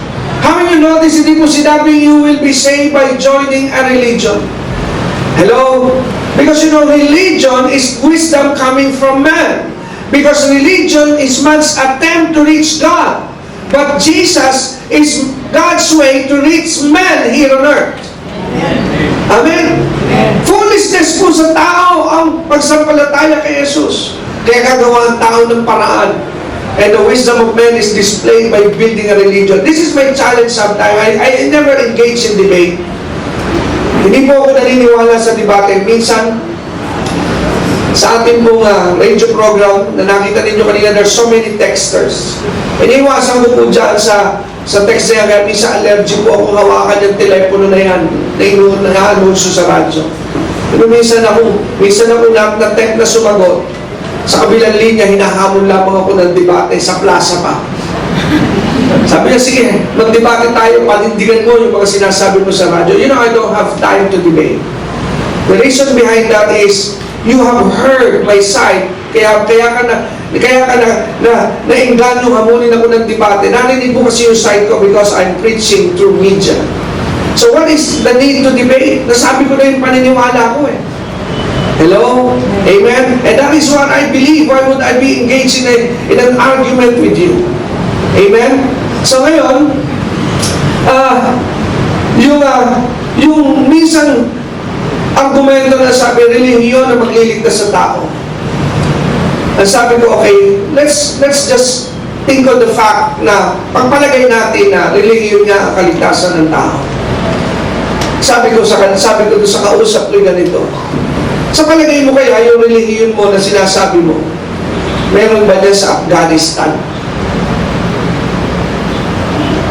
Haven't you noticed, hindi po sinabi, you will be saved by joining a religion. Hello? Because you know, religion is wisdom coming from man. Because religion is man's attempt to reach God. But Jesus is God's way to reach man here on earth. Amen? Foolishness po sa tao ang pagsampalataya kay Jesus. Kaya gagawa ang tao ng paraan. And the wisdom of man is displayed by building a religion. This is my challenge sometimes. I never engage in debate. Hindi po ako naniniwala sa debate. Minsan, sa ating pong radio program na nakita ninyo kanina, there's so many texters. Iniwasan ko po dyan sa text na yan, kaya minsan allergy po ako hawakan yung telepono na yan, na nag-anunso sa radyo. Pero minsan ako na-tech na sumagot. Sa kabilang linya, hinahamon lamang ako ng debate sa plaza pa. Sabi niya, sige, mag-debate tayo, panindigan mo yung mga sinasabi mo sa radyo. You know, I don't have time to debate. The reason behind that is, you have heard my side, kaya ka nainganyo hamunin ako ng debate. Narinig mo kasi yung side ko because I'm preaching through media. So what is the need to debate? Nasabi ko na yung paniniwala ko eh. Hello? Amen? And that is what I believe. Why would I be engaged in an argument with you? Amen? So ngayon, yung minsan argumento na sabi, relihiyon na magliligtas sa tao. Ang sabi ko, okay, let's just think of the fact na pagpalagay natin na relihiyon nga ang kaligtasan ng tao. Sabi ko sa kausap ko ganito, sa palagay mo kaya yung relihiyon mo na sinasabi mo, meron ba dyan sa Afghanistan?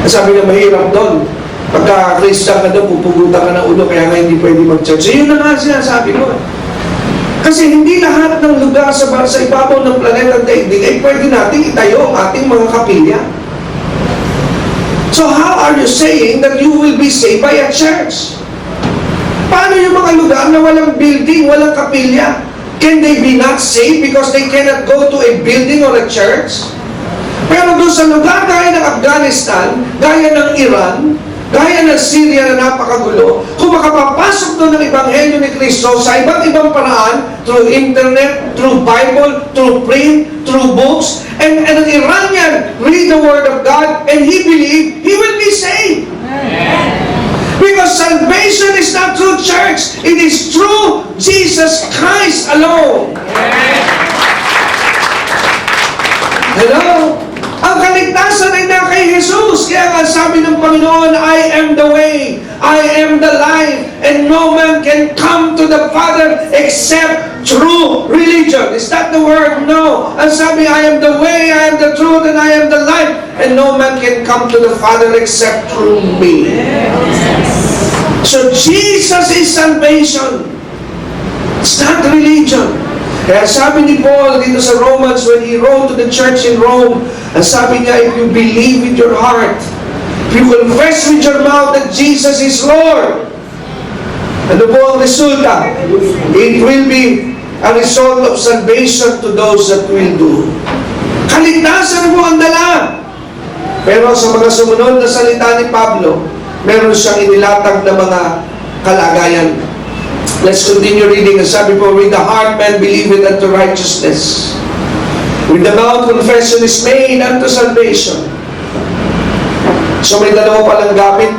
Sabi na mahirap doon. Pagka-Christian ka doon, pupugutan ka ng ulo, kaya nga hindi pwede mag-church. So yun na nga sinasabi ko. Kasi hindi lahat ng lugar sa ibabaw ng planeta daigdig ay pwede natin itayo ang ating mga kapilya. So how are you saying that you will be saved by a church? Paano yung mga lugar na walang building, walang kapilya? Can they be not saved because they cannot go to a building or a church? Pero doon sa lugar gaya ng Afghanistan, gaya ng Iran, gaya ng Syria na napakagulo, kung makapapasok doon ng Ebanghelyo ni Kristo sa iba't ibang paraan, through internet, through Bible, through print, through books, and an Iranian read the Word of God and he believe, he will be saved. Because salvation is not through church, it is through Jesus Christ alone. Hello? Ang kaligtasan ay na kay Jesus. Kaya nga sabi ng Panginoon, I am the way, I am the life, and no man can come to the Father except through religion. Is that the word? No. Ang sabi, I am the way, I am the truth, and I am the life, and no man can come to the Father except through me. So Jesus is salvation. It's not religion. Kaya sabi ni Paul dito sa Romans when he wrote to the church in Rome, ang sabi niya, if you believe with your heart, if you confess with your mouth that Jesus is Lord, ano po ang resulta? It will be a result of salvation to those that will do. Kaligtasan po ang dala. Pero sa mga sumunod na salita ni Pablo, meron siyang inilatag na mga kalagayan. Let's continue reading. Ang sabi po, with the heart man believeth unto righteousness. With the mouth confession is made unto salvation. So may dalawa palang gamit.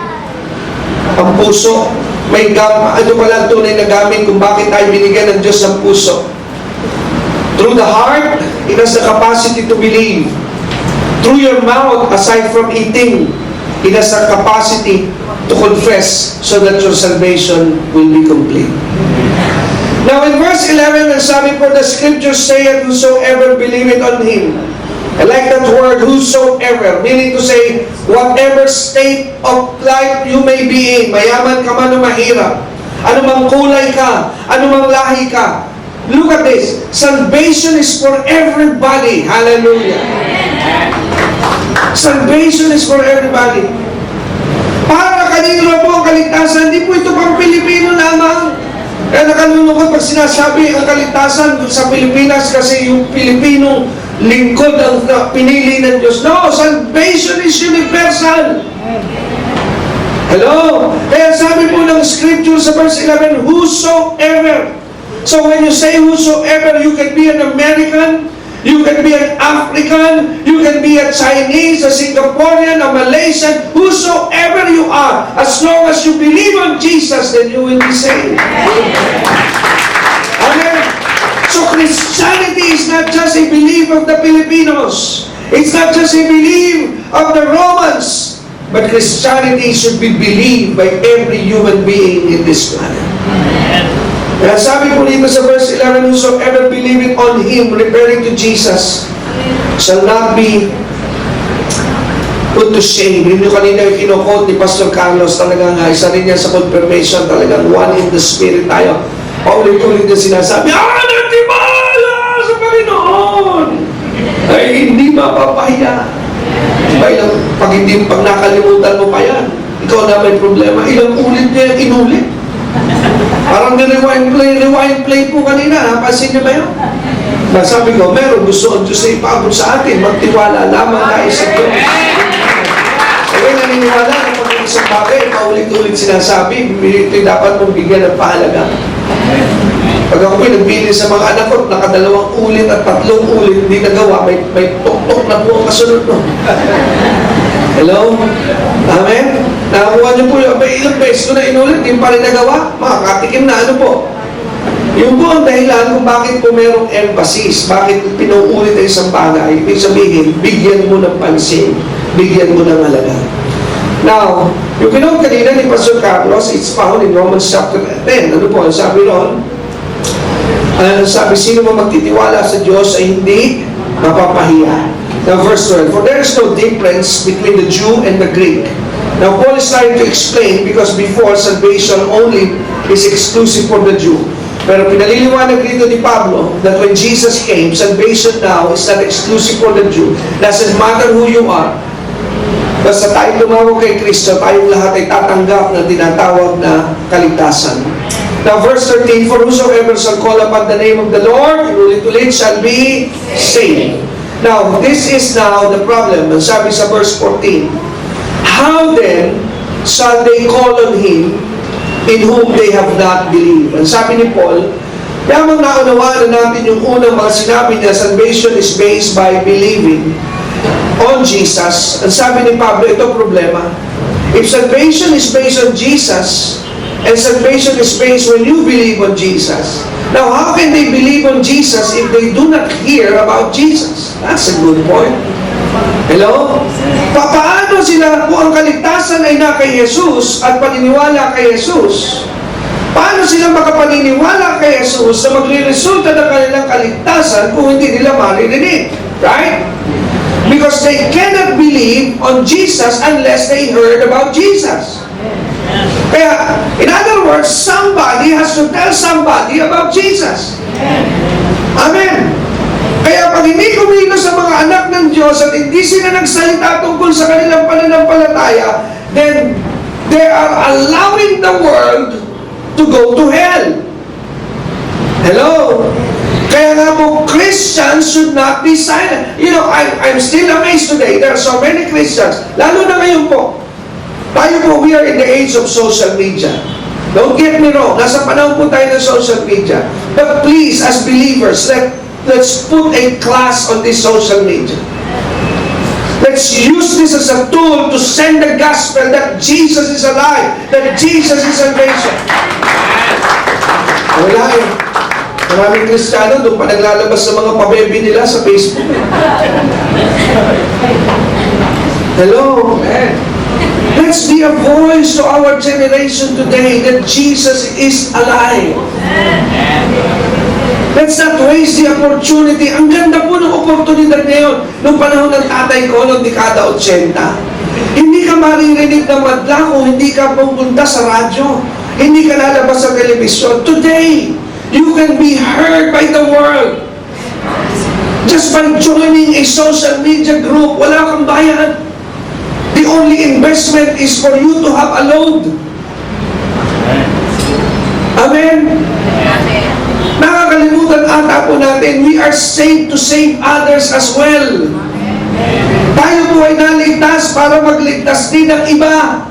Ang puso. Ito pala ang tunay na gamit kung bakit tayo binigyan ng Diyos ng puso. Through the heart, it has the capacity to believe. Through your mouth, aside from eating, it has the capacity to confess so that your salvation will be complete. Now in verse 11, ang sabi po, the scriptures say, and whosoever believeth on Him. I like that word, whosoever, meaning to say, whatever state of life you may be in, mayaman ka man o mahirap, anumang kulay ka, anumang lahi ka, look at this, salvation is for everybody. Hallelujah. Salvation is for everybody. Para kanino po ang kaligtasan? Hindi po ito pang Pilipino lamang. Kaya nakalulungkot pag sinasabi ang kaligtasan sa Pilipinas kasi yung Pilipinong lingkod ang pinili ng Diyos. No, salvation is universal. Hello? Kaya sabi po ng scripture sa verse 11, whosoever. So when you say whosoever, you can be an American, you can be an African, you can be a Chinese, a Singaporean, a Malaysian, whosoever you are, as long as you believe on Jesus, then you will be saved. Amen? So Christianity is not just a belief of the Filipinos. It's not just a belief of the Romans. But Christianity should be believed by every human being in this planet. Kaya sabi po dito sa verse 11, whosoever believeth on Him, referring to Jesus, shall not be put to shame. Yun yung kanina yung kinukot ni Pastor Carlos, talagang isa rin yan sa confirmation, talagang one in the Spirit tayo. Paulit-ulit na sinasabi, nagtiwala sa Panginoon ay hindi mapapahiya. Pag nakalimutan mo pa yan, ikaw na may problema, ilang ulit niya yung inulit. Parang rewind play po kanina. Napansin niyo ba yun? Sabi ko, meron gusto ang Diyos na ipabot sa atin. Magtiwala lamang tayo sa Diyos. Kaya naniniwala na pag isang bagay, paulit-ulit sinasabi, ito'y dapat mong bigyan ng pahalaga. Pag ako pinagbili sa mga anak ko, nakadalawang ulit at tatlong ulit, hindi nagawa, may tok-tok na po ang kasunod mo. Hello? Amen? Nakakuha niyo po yung ilang beses ko na inulit, hindi pa rin nagawa, makakatikim na ano po. Yung po ang dahilan kung bakit po merong emphasis, bakit pinuulit ang isang bagay, ibig sabihin, bigyan mo ng pansin, bigyan mo ng halaga. Now, yung pinong kanina ni Pastor Carlos, it's found in Romans chapter 10. Ano po, sabi noon, sabi, sino mo magtitiwala sa Diyos ay hindi mapapahiya. Now, verse 12, for there is no difference between the Jew and the Greek. Now, Paul is trying to explain because before salvation only is exclusive for the Jew. Pero pinaliliwanag dito ni Pablo that when Jesus came, salvation now is not exclusive for the Jew. Doesn't matter who you are. Basta tayo tumawag kay Kristo, tayong lahat ay tatanggap ng tinatawag na kaligtasan. Now verse 13, for whosoever shall call upon the name of the Lord, ulit-ulit shall be saved. Now, this is now the problem. Ang sabi sa verse 14, how then shall they call on Him in whom they have not believed? Ang sabi ni Paul, yamang naunawaan na natin yung unang mga sinabi niya, salvation is based by believing on Jesus. Ang sabi ni Pablo, ito problema. If salvation is based on Jesus, and salvation is based when you believe on Jesus, now how can they believe on Jesus if they do not hear about Jesus? That's a good point. Hello? Paano sila kung ang kaligtasan ay na kay Jesus at paniniwala kay Jesus? Paano sila makapaniniwala kay Jesus na magre-resulta ng kanilang kaligtasan kung hindi nila maririnig? Right? Because they cannot believe on Jesus unless they heard about Jesus. Kaya, in other words, somebody has to tell somebody about Jesus. Amen. Kaya pag hindi kumilos sa mga anak ng Diyos at hindi sila nagsalita tungkol sa kanilang pananampalataya, then they are allowing the world to go to hell. Hello? Kaya nga po, Christians should not be silent. You know, I'm still amazed today. There are so many Christians, lalo na ngayon po. Tayo po, we are in the age of social media. Don't get me wrong, nasa panahon po tayo ng social media. But please, as believers, let's put a class on this social media. Let's use this as a tool to send the gospel that Jesus is alive, that Jesus is salvation. Wala eh. Maraming Kristiyano doon pa naglalabas sa mga pabebe nila sa Facebook. Hello, man. Let's be a voice to our generation today that Jesus is alive. Let's not waste the opportunity. Ang ganda po ng oportunidad ngayon. Noong panahon ng tatay ko, noong dekada 80, hindi ka maririnig na madla kung hindi ka pupunta sa radyo. Hindi ka lalabas sa telebisyon. Today, you can be heard by the world. Just by joining a social media group, wala kang bayad. The only investment is for you to have a load. Amen? Nakakalimutan ata po natin, we are saved to save others as well. Tayo po ay naligtas para magligtas din ng iba.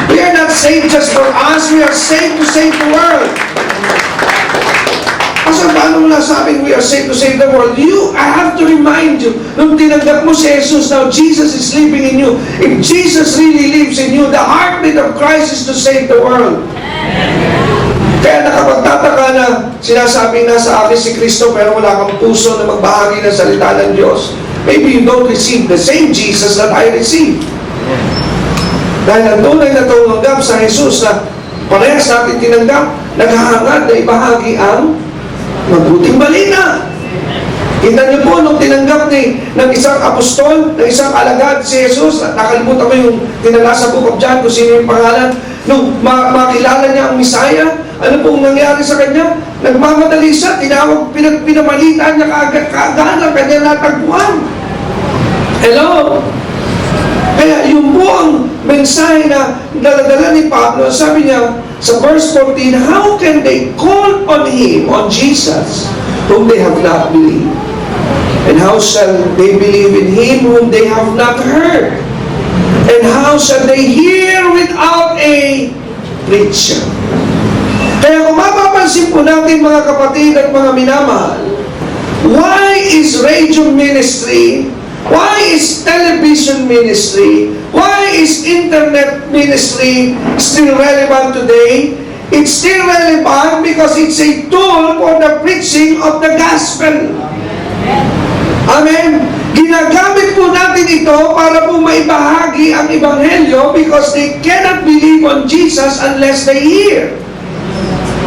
We are not saved just for us, we are saved to save the world. Kasi paano mo nasabing we are saved to save the world? I have to remind you, nung tinanggap mo si Jesus, now Jesus is living in you. If Jesus really lives in you, the heartbeat of Christ is to save the world. Kaya nakapagtataka na sinasabing nasa akin si Kristo pero wala kang puso na magbahagi ng salita ng Diyos. Maybe you don't receive the same Jesus that I received. Dahil ang tunay na tumanggap sa Jesus na parehas natin tinanggap, naghahangad na ibahagi ang mabuting balita. Kita niyo po, nung tinanggap ng isang apostol, ng isang alagad si Jesus, nakalimutan ko yung tinala sa Book of John kung sino yung pangalan, nung makilala niya ang Messiah, ano pong nangyari sa kanya? Nagmamadali siya, tinawag, pinamalitan niya kaagad ang kanyang natagpuan. Hello? Kaya yung buong mensahe na daladala ni Pablo, sabi niya sa verse 14, how can they call on Him, on Jesus, whom they have not believed? And how shall they believe in Him whom they have not heard? And how shall they hear without a preacher? Kaya kung mapapansin po natin mga kapatid at mga minamahal, why is radio ministry, why is television ministry, why is internet ministry still relevant today? It's still relevant because it's a tool for the preaching of the gospel. Amen? Ginagamit po natin ito para po maibahagi ang Ebanghelyo because they cannot believe on Jesus unless they hear.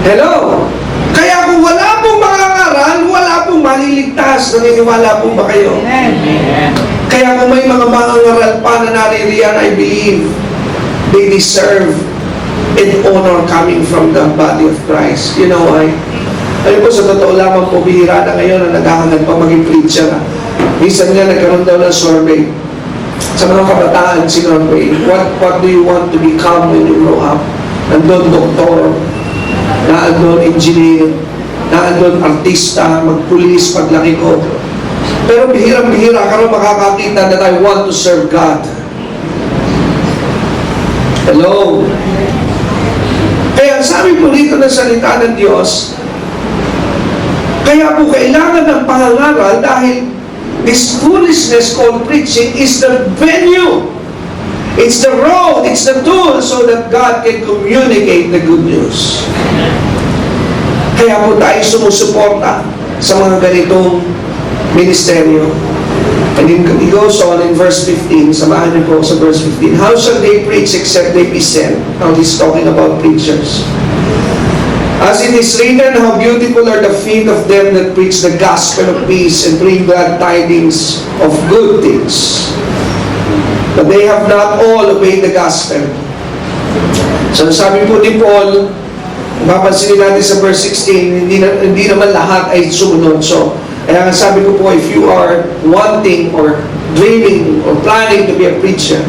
Hello? Kaya kung wala pong mangangaral, wala pong maliligtas. Naniniwala po ba kayo? Amen. Kaya kung may mga mangangaral pa na naririyan, I believe they deserve and honor coming from the body of Christ. You know why? Ayun po, sa totoo lamang po, bihira na ngayon na naghahangad pa maging preacher. Minsan nga nagkaroon daw ng survey sa mga kabataan, sinurvey, what do you want to become when you grow up? Nandun doktor, naandun engineer, naandun artista, magpulis, paglaki ko. Pero bihirang-bihira ka rin makakakita that I want to serve God. Hello? Kaya sabi po dito ng salita ng Diyos, kaya po kailangan ng pangangaral dahil this foolishness called preaching is the venue. It's the road, it's the tool so that God can communicate the good news. Kaya po tayo sumusuporta sa mga ganitong ministeryo. And he goes on in verse 15, samahan niyo po sa verse 15. How shall they preach except they be sent? Now he's talking about preachers. As it is written, how beautiful are the feet of them that preach the gospel of peace and bring glad tidings of good things. But they have not all obeyed the gospel. So sabi po ni Paul, mapapansin natin sa verse 16, hindi naman lahat ay sumunod. So, kaya sabi ko po, if you are wanting or dreaming or planning to be a preacher,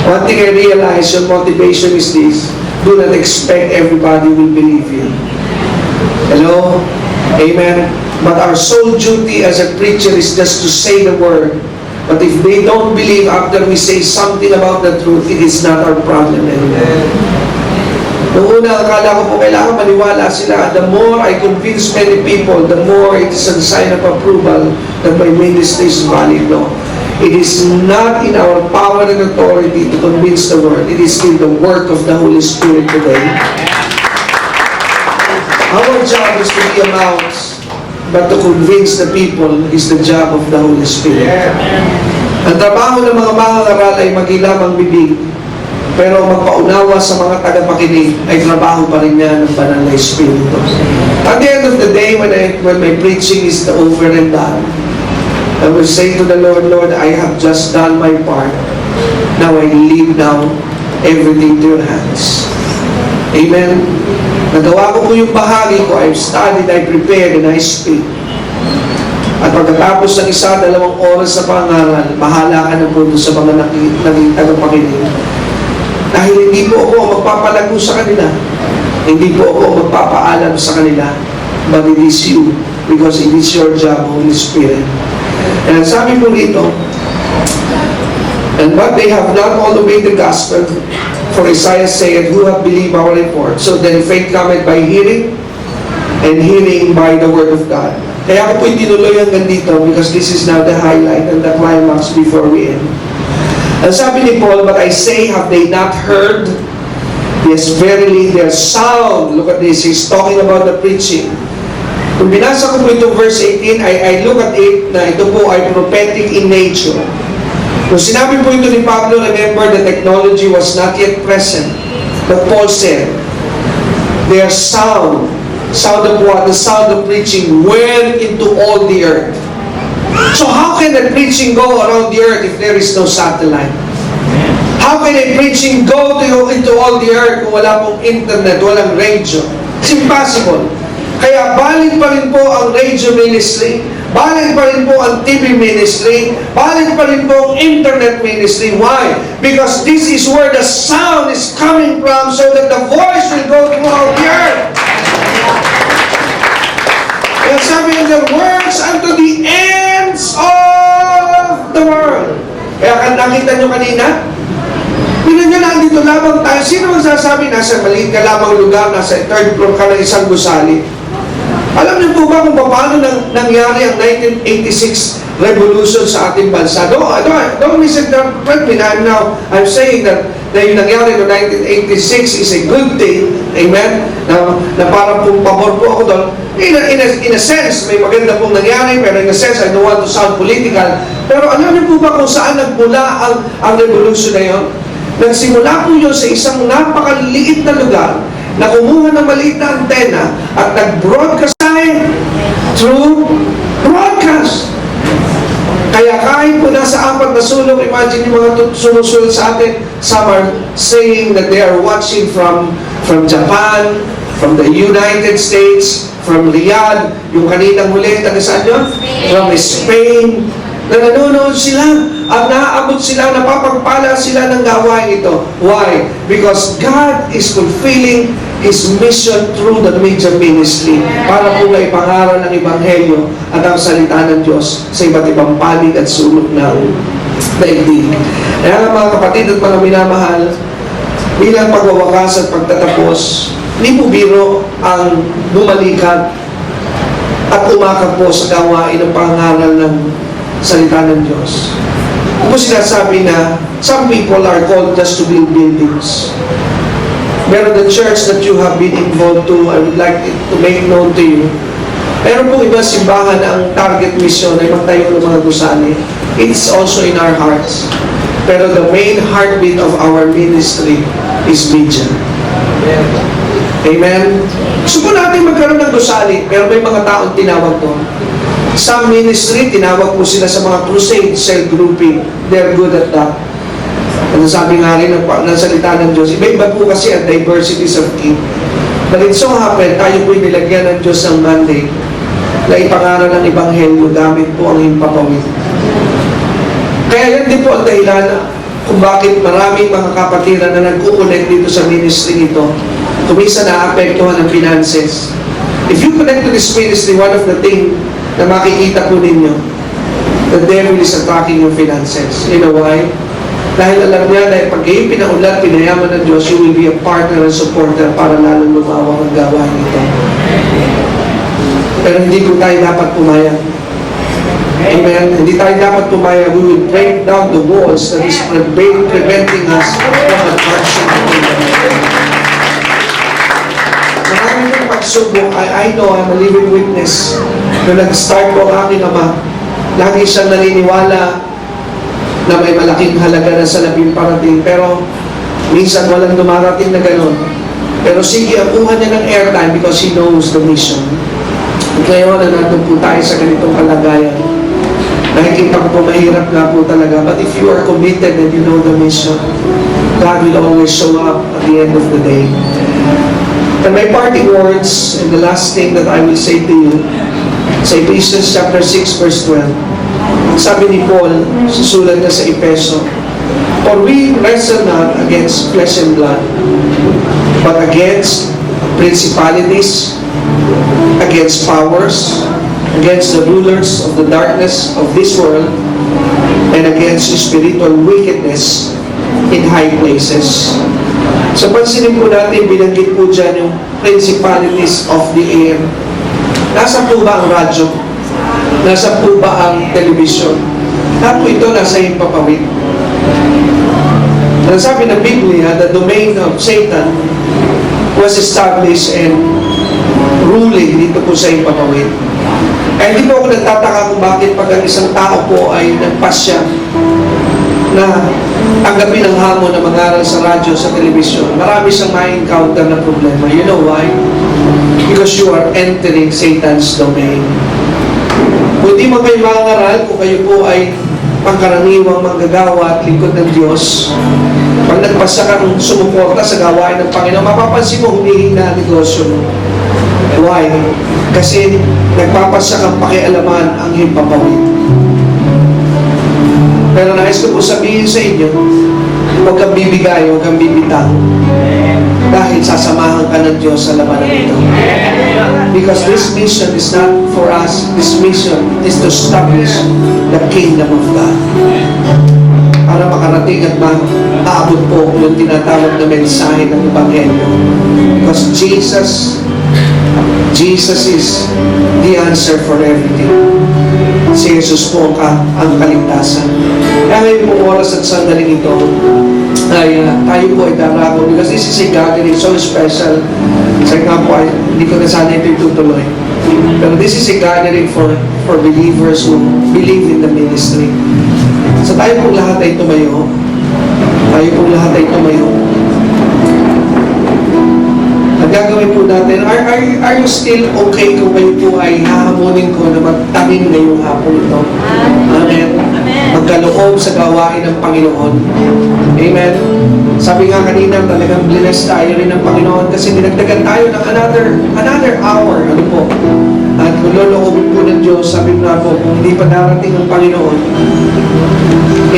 one thing I realize, your motivation is this: do not expect everybody will believe you. Hello? Amen? But our sole duty as a preacher is just to say the word. But if they don't believe after we say something about the truth, it is not our problem anymore. Noong una, akala ko po kailangan maniwala sila. The more I convince many people, the more it is a sign of approval that my ministry is valid. No. It is not in our power and authority to convince the world. It is in the work of the Holy Spirit today. Our job is to be a mouth, but to convince the people is the job of the Holy Spirit. Ang trabaho ng mga mangangaral ay magilamang bibig, pero magpaunawa sa mga tagapakinig ay trabaho pa rin niya ng banal na Espiritu. At the end of the day, when my preaching is over and done, I will say to the Lord, Lord, I have just done my part. Now I leave now everything to your hands. Amen. Nagawa ko po yung bahagi ko. I've studied, I prepared, and I speak. At pagkatapos ng dalawang oras sa pangaral, bahala ka na po sa mga naging tagapakinig. Dahil hindi po ako magpapalago sa kanila. Hindi po ako magpapaalam sa kanila. But it is you, because it is your job, Holy Spirit. And sabi po rito, and but they have not all obeyed the gospel, for Isaiah said, who have believed our report? So then faith cometh by hearing, and hearing by the word of God. Kaya ako po itinuloy hanggang dito, because this is now the highlight and the climax before we end. And sabi ni Paul, but I say, have they not heard? Yes, verily, their sound. Look at this, he's talking about the preaching. Kung binasa ko po ito verse 18, I look at it na ito po ay prophetic in nature. Kung sinabi po ito ni Pablo, remember the technology was not yet present. But Paul said, their sound of what? The sound of preaching went into all the earth. So how can the preaching go around the earth if there is no satellite? How can the preaching go into all the earth kung wala pong internet, walang radio? It's impossible. Kaya valid pa rin po ang radio ministry, valid pa rin po ang TV ministry, valid pa rin po ang internet ministry. Why? Because this is where the sound is coming from so that the voice will go throughout the earth. Kaya sabi ng the words unto the ends of the world. Kaya nakita nyo kanina, pinan nyo nandito lamang tayo. Sino magsasabi nasa maliit ka lamang lugar, nasa third floor ka ng isang gusali? Alam niyo po ba kung paano nangyari ang 1986 revolution sa ating bansa? Don't misinterpret me. I'm saying that yung nangyari no 1986 is a good thing. Amen? Na parang pong pabor po ako doon. In a sense, may maganda pong nangyari, pero in a sense, I don't want to sound political. Pero alam niyo po ba kung saan nagmula ang revolution na yun? Nagsimula po yun sa isang napakaliit na lugar na kumuha ng maliit na antena at nag-broadcast through broadcast. Kaya kahit po nasa 4 iba't na sulok, imagine yung mga sumusunod sa atin, some are saying that they are watching from Japan, from the United States, from Riyadh, yung kaninang huli, taga saan yun? From Spain, na nanonood sila at naaabot sila, napapagpala sila ng gawain ito. Why? Because God is fulfilling His mission through the major ministry para po ay pangaral ng Ebanghelyo at ang salita ng Diyos sa iba't ibang panig at sulok ng daigdig. Kaya nga mga kapatid at mga minamahal, bilang pagwawakas at pagtatapos, hindi po biro ang bumalikat at umakap po sa gawain ng pangaral ng salita ng Diyos. Kung sinasabi na some people are called just to build buildings. Pero the church that you have been involved to, I would like to make known to you, meron pong ibang simbahan na ang target mission ay magtayo ng mga gusali. It's also in our hearts. Pero the main heartbeat of our ministry is vision. Amen? Gusto po natin magkaroon ng gusali, pero may mga taong tinawag doon. Some ministry, tinawag po sila sa mga crusade, cell grouping. They're good at that. Ano sabi nga rin ng salita ng Diyos, iba-iba po kasi ang diversities of gift. But it so happen, tayo po'y nilagyan ng Diyos ng mandate na ipangaral ng Ebanghelyo gamit po ang himpapawid. Kaya yan din po ang dahilan kung bakit maraming mga kapatiran na nagkukulit dito sa ministry nito, kumisa na-apektuhan ng finances. If you connect to this ministry, one of the things na makikita po ninyo, the devil is attacking your finances. You know why? Dahil alam niya na pag kayo pinaulat, pinayaman ng Diyos, you will be a partner and supporter para lalong lumawak ang gawain nito. Pero hindi po tayo dapat pumayag. Amen? Hindi tayo dapat pumayag. We will break down the walls that is preventing us from advancing. Marami ng pagsubok. I know, I'm a living witness. Nung nag-start po ang aking ama, lagi siyang naniniwala na may malaking halaga na sa labing parating, pero minsan walang dumarating na gano'n. Pero sige, akuha niya ng airtime because he knows the mission. At ngayon na nandun po tayo sa ganitong kalagayan, nakikita ko po mahirap nga po talaga, but if you are committed and you know the mission, God will always show up at the end of the day. And my parting words, and the last thing that I will say to you, sa Ephesians chapter 6 verse 12, sabi ni Paul, susulat na sa Epeso, for we wrestle not against flesh and blood, but against principalities, against powers, against the rulers of the darkness of this world, and against spiritual wickedness in high places. So pansinin po natin, binanggit po dyan yung principalities of the air. Nasa po ba ang radyo? Nasa po ba ang television? Lahat po ito nasa himpapawid. Sabi ng Biblia, the domain of Satan was established and ruling dito po sa himpapawid. Kaya hindi po ako nagtataka kung bakit pag ang isang tao po ay nagpasya na tanggapin ang hamon na mag-aral sa radyo, sa television, marami siyang ma-encounter na problema. You know why? Because you are entering Satan's domain. Kung di man kayo mangaral, kung kayo po ay pangkaraniwang manggagawa at lingkod ng Diyos, pag nagpasa kang sumuporta sa gawain ng Panginoon, mapapansin mo humihina ang negosyo mo. Why? Kasi nagpapasa kang pakialaman ang himpapawid. Pero nais ko po sabihin sa inyo, huwag kang bibigay, huwag kang bibitang. Dahil sasamahan ka ng Diyos sa labanan ito. Because this mission is not for us. This mission is to establish the kingdom of God. Para makarating at maaabot po yung tinatawag na mensahe ng Ebanghelyo. Because Jesus is the answer for everything. Si Jesus po ang kaligtasan. Kaya ngayon po oras at sandaling ito ay tayo po ay darako because this is a gathering so special. Sa nga po ay hindi ko na sana ito itutuloy. Pero this is a gathering for believers who believe in the ministry. So tayo pong lahat ay tumayo. Tayo pong lahat ay tumayo. Ang gagawin po natin, are you still okay kung kayo po ay hahamunin ko na magtangin ngayong hapon ito? Amen. pagkaloob sa gawain ng Panginoon. Amen? Sabi nga kanina, talagang blessed tayo rin ng Panginoon kasi dinagdagan tayo ng another hour. Ano po? At kung loloobin po ng Diyos, sabi ko nga po, hindi pa darating ang Panginoon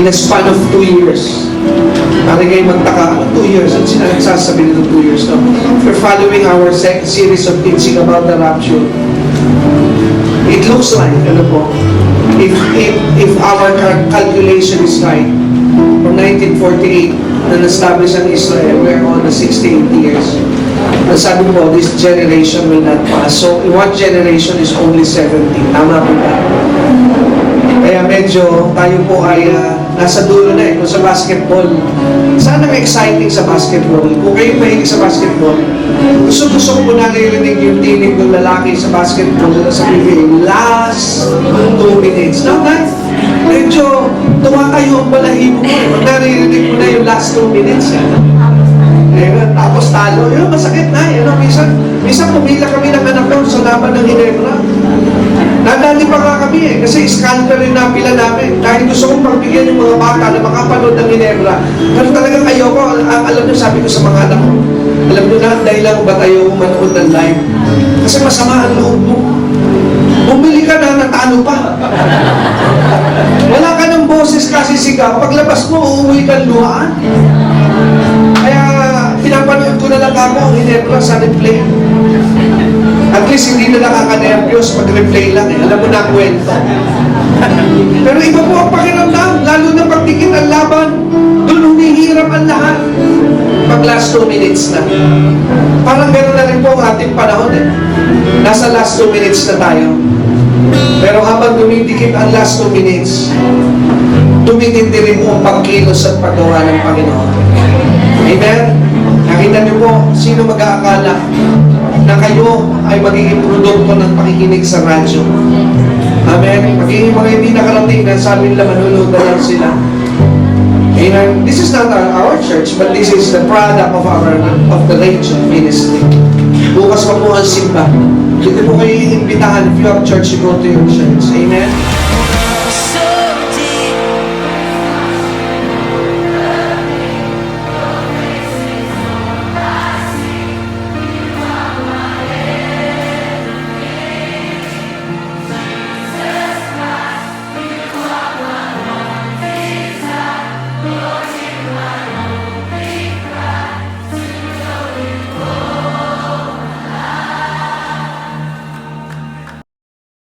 in a span of 2 years. Para kayo magtaka, 2 years? At sila nagsasabi nito 2 years, no? We're following our series of teaching about the rapture. It looks like, ano po, if our calculation is right, from 1948, na na-establish ang Israel, we're on the 68 years. Ang sabi ko, this generation will not pass. So, one generation is only 70. Tama po ba? Kaya medyo tayo po ay nasa dulo na eh. Kung sa basketball, saan ang exciting sa basketball? Kung kayo mahilig sa basketball, gusto ko po naririnig yung tinig ng lalaki sa basketball na sa PBA, last 2 minutes. Now, medyo tuwa kayo ang balahibo mo eh. Pag naririnig mo na yung last 2 minutes yan. Tapos talo, yun, masakit na. Minsan pumila kami ng anak ko sa laban ng Ginebra. Nadali pa nga kami eh, kasi scandal rin na pila namin. Dahil gusto kong pagbigyan yung mga bata na makapanood ng Ginebra. Pero talagang ayoko, alam nyo, sabi ko sa mga anak ko, alam nyo na, dahil lang ba't ayoko manood ng live? Kasi masama ang loob mo. Bumili ka na, natalo pa. Wala ka ng boses kasi sigaw. Paglabas mo, uuwi kang luhaan. Kaya pinapanood ko na lang ako ang Ginebra sa replay. At least hindi na nakaka-nervyos pag replay lang eh. Alam mo na ang kwento. Pero iba po ang pakiramdam, lalo na pag dikit ang laban. Doon humihirap ang lahat. Pag last 2 minutes na. Parang gano'n na rin po ang ating panahon eh. Nasa last 2 minutes na tayo. Pero habang dumidikit ang last 2 minutes, tumitindi rin po ang pagkilos at paggawa ng Panginoon. Amen? Nakita niyo po, sino mag-aakala na kayo ay magiging produkto ng pakikinig sa radyo? Amen? Magiging mga hindi nakarating na sabi nila manunood na lang sila. Amen? This is not our church, but this is the product of the radio ministry. Bukas pa po ang simba. Dito po kayo iimbitahan if you have church, you go to your church. Amen?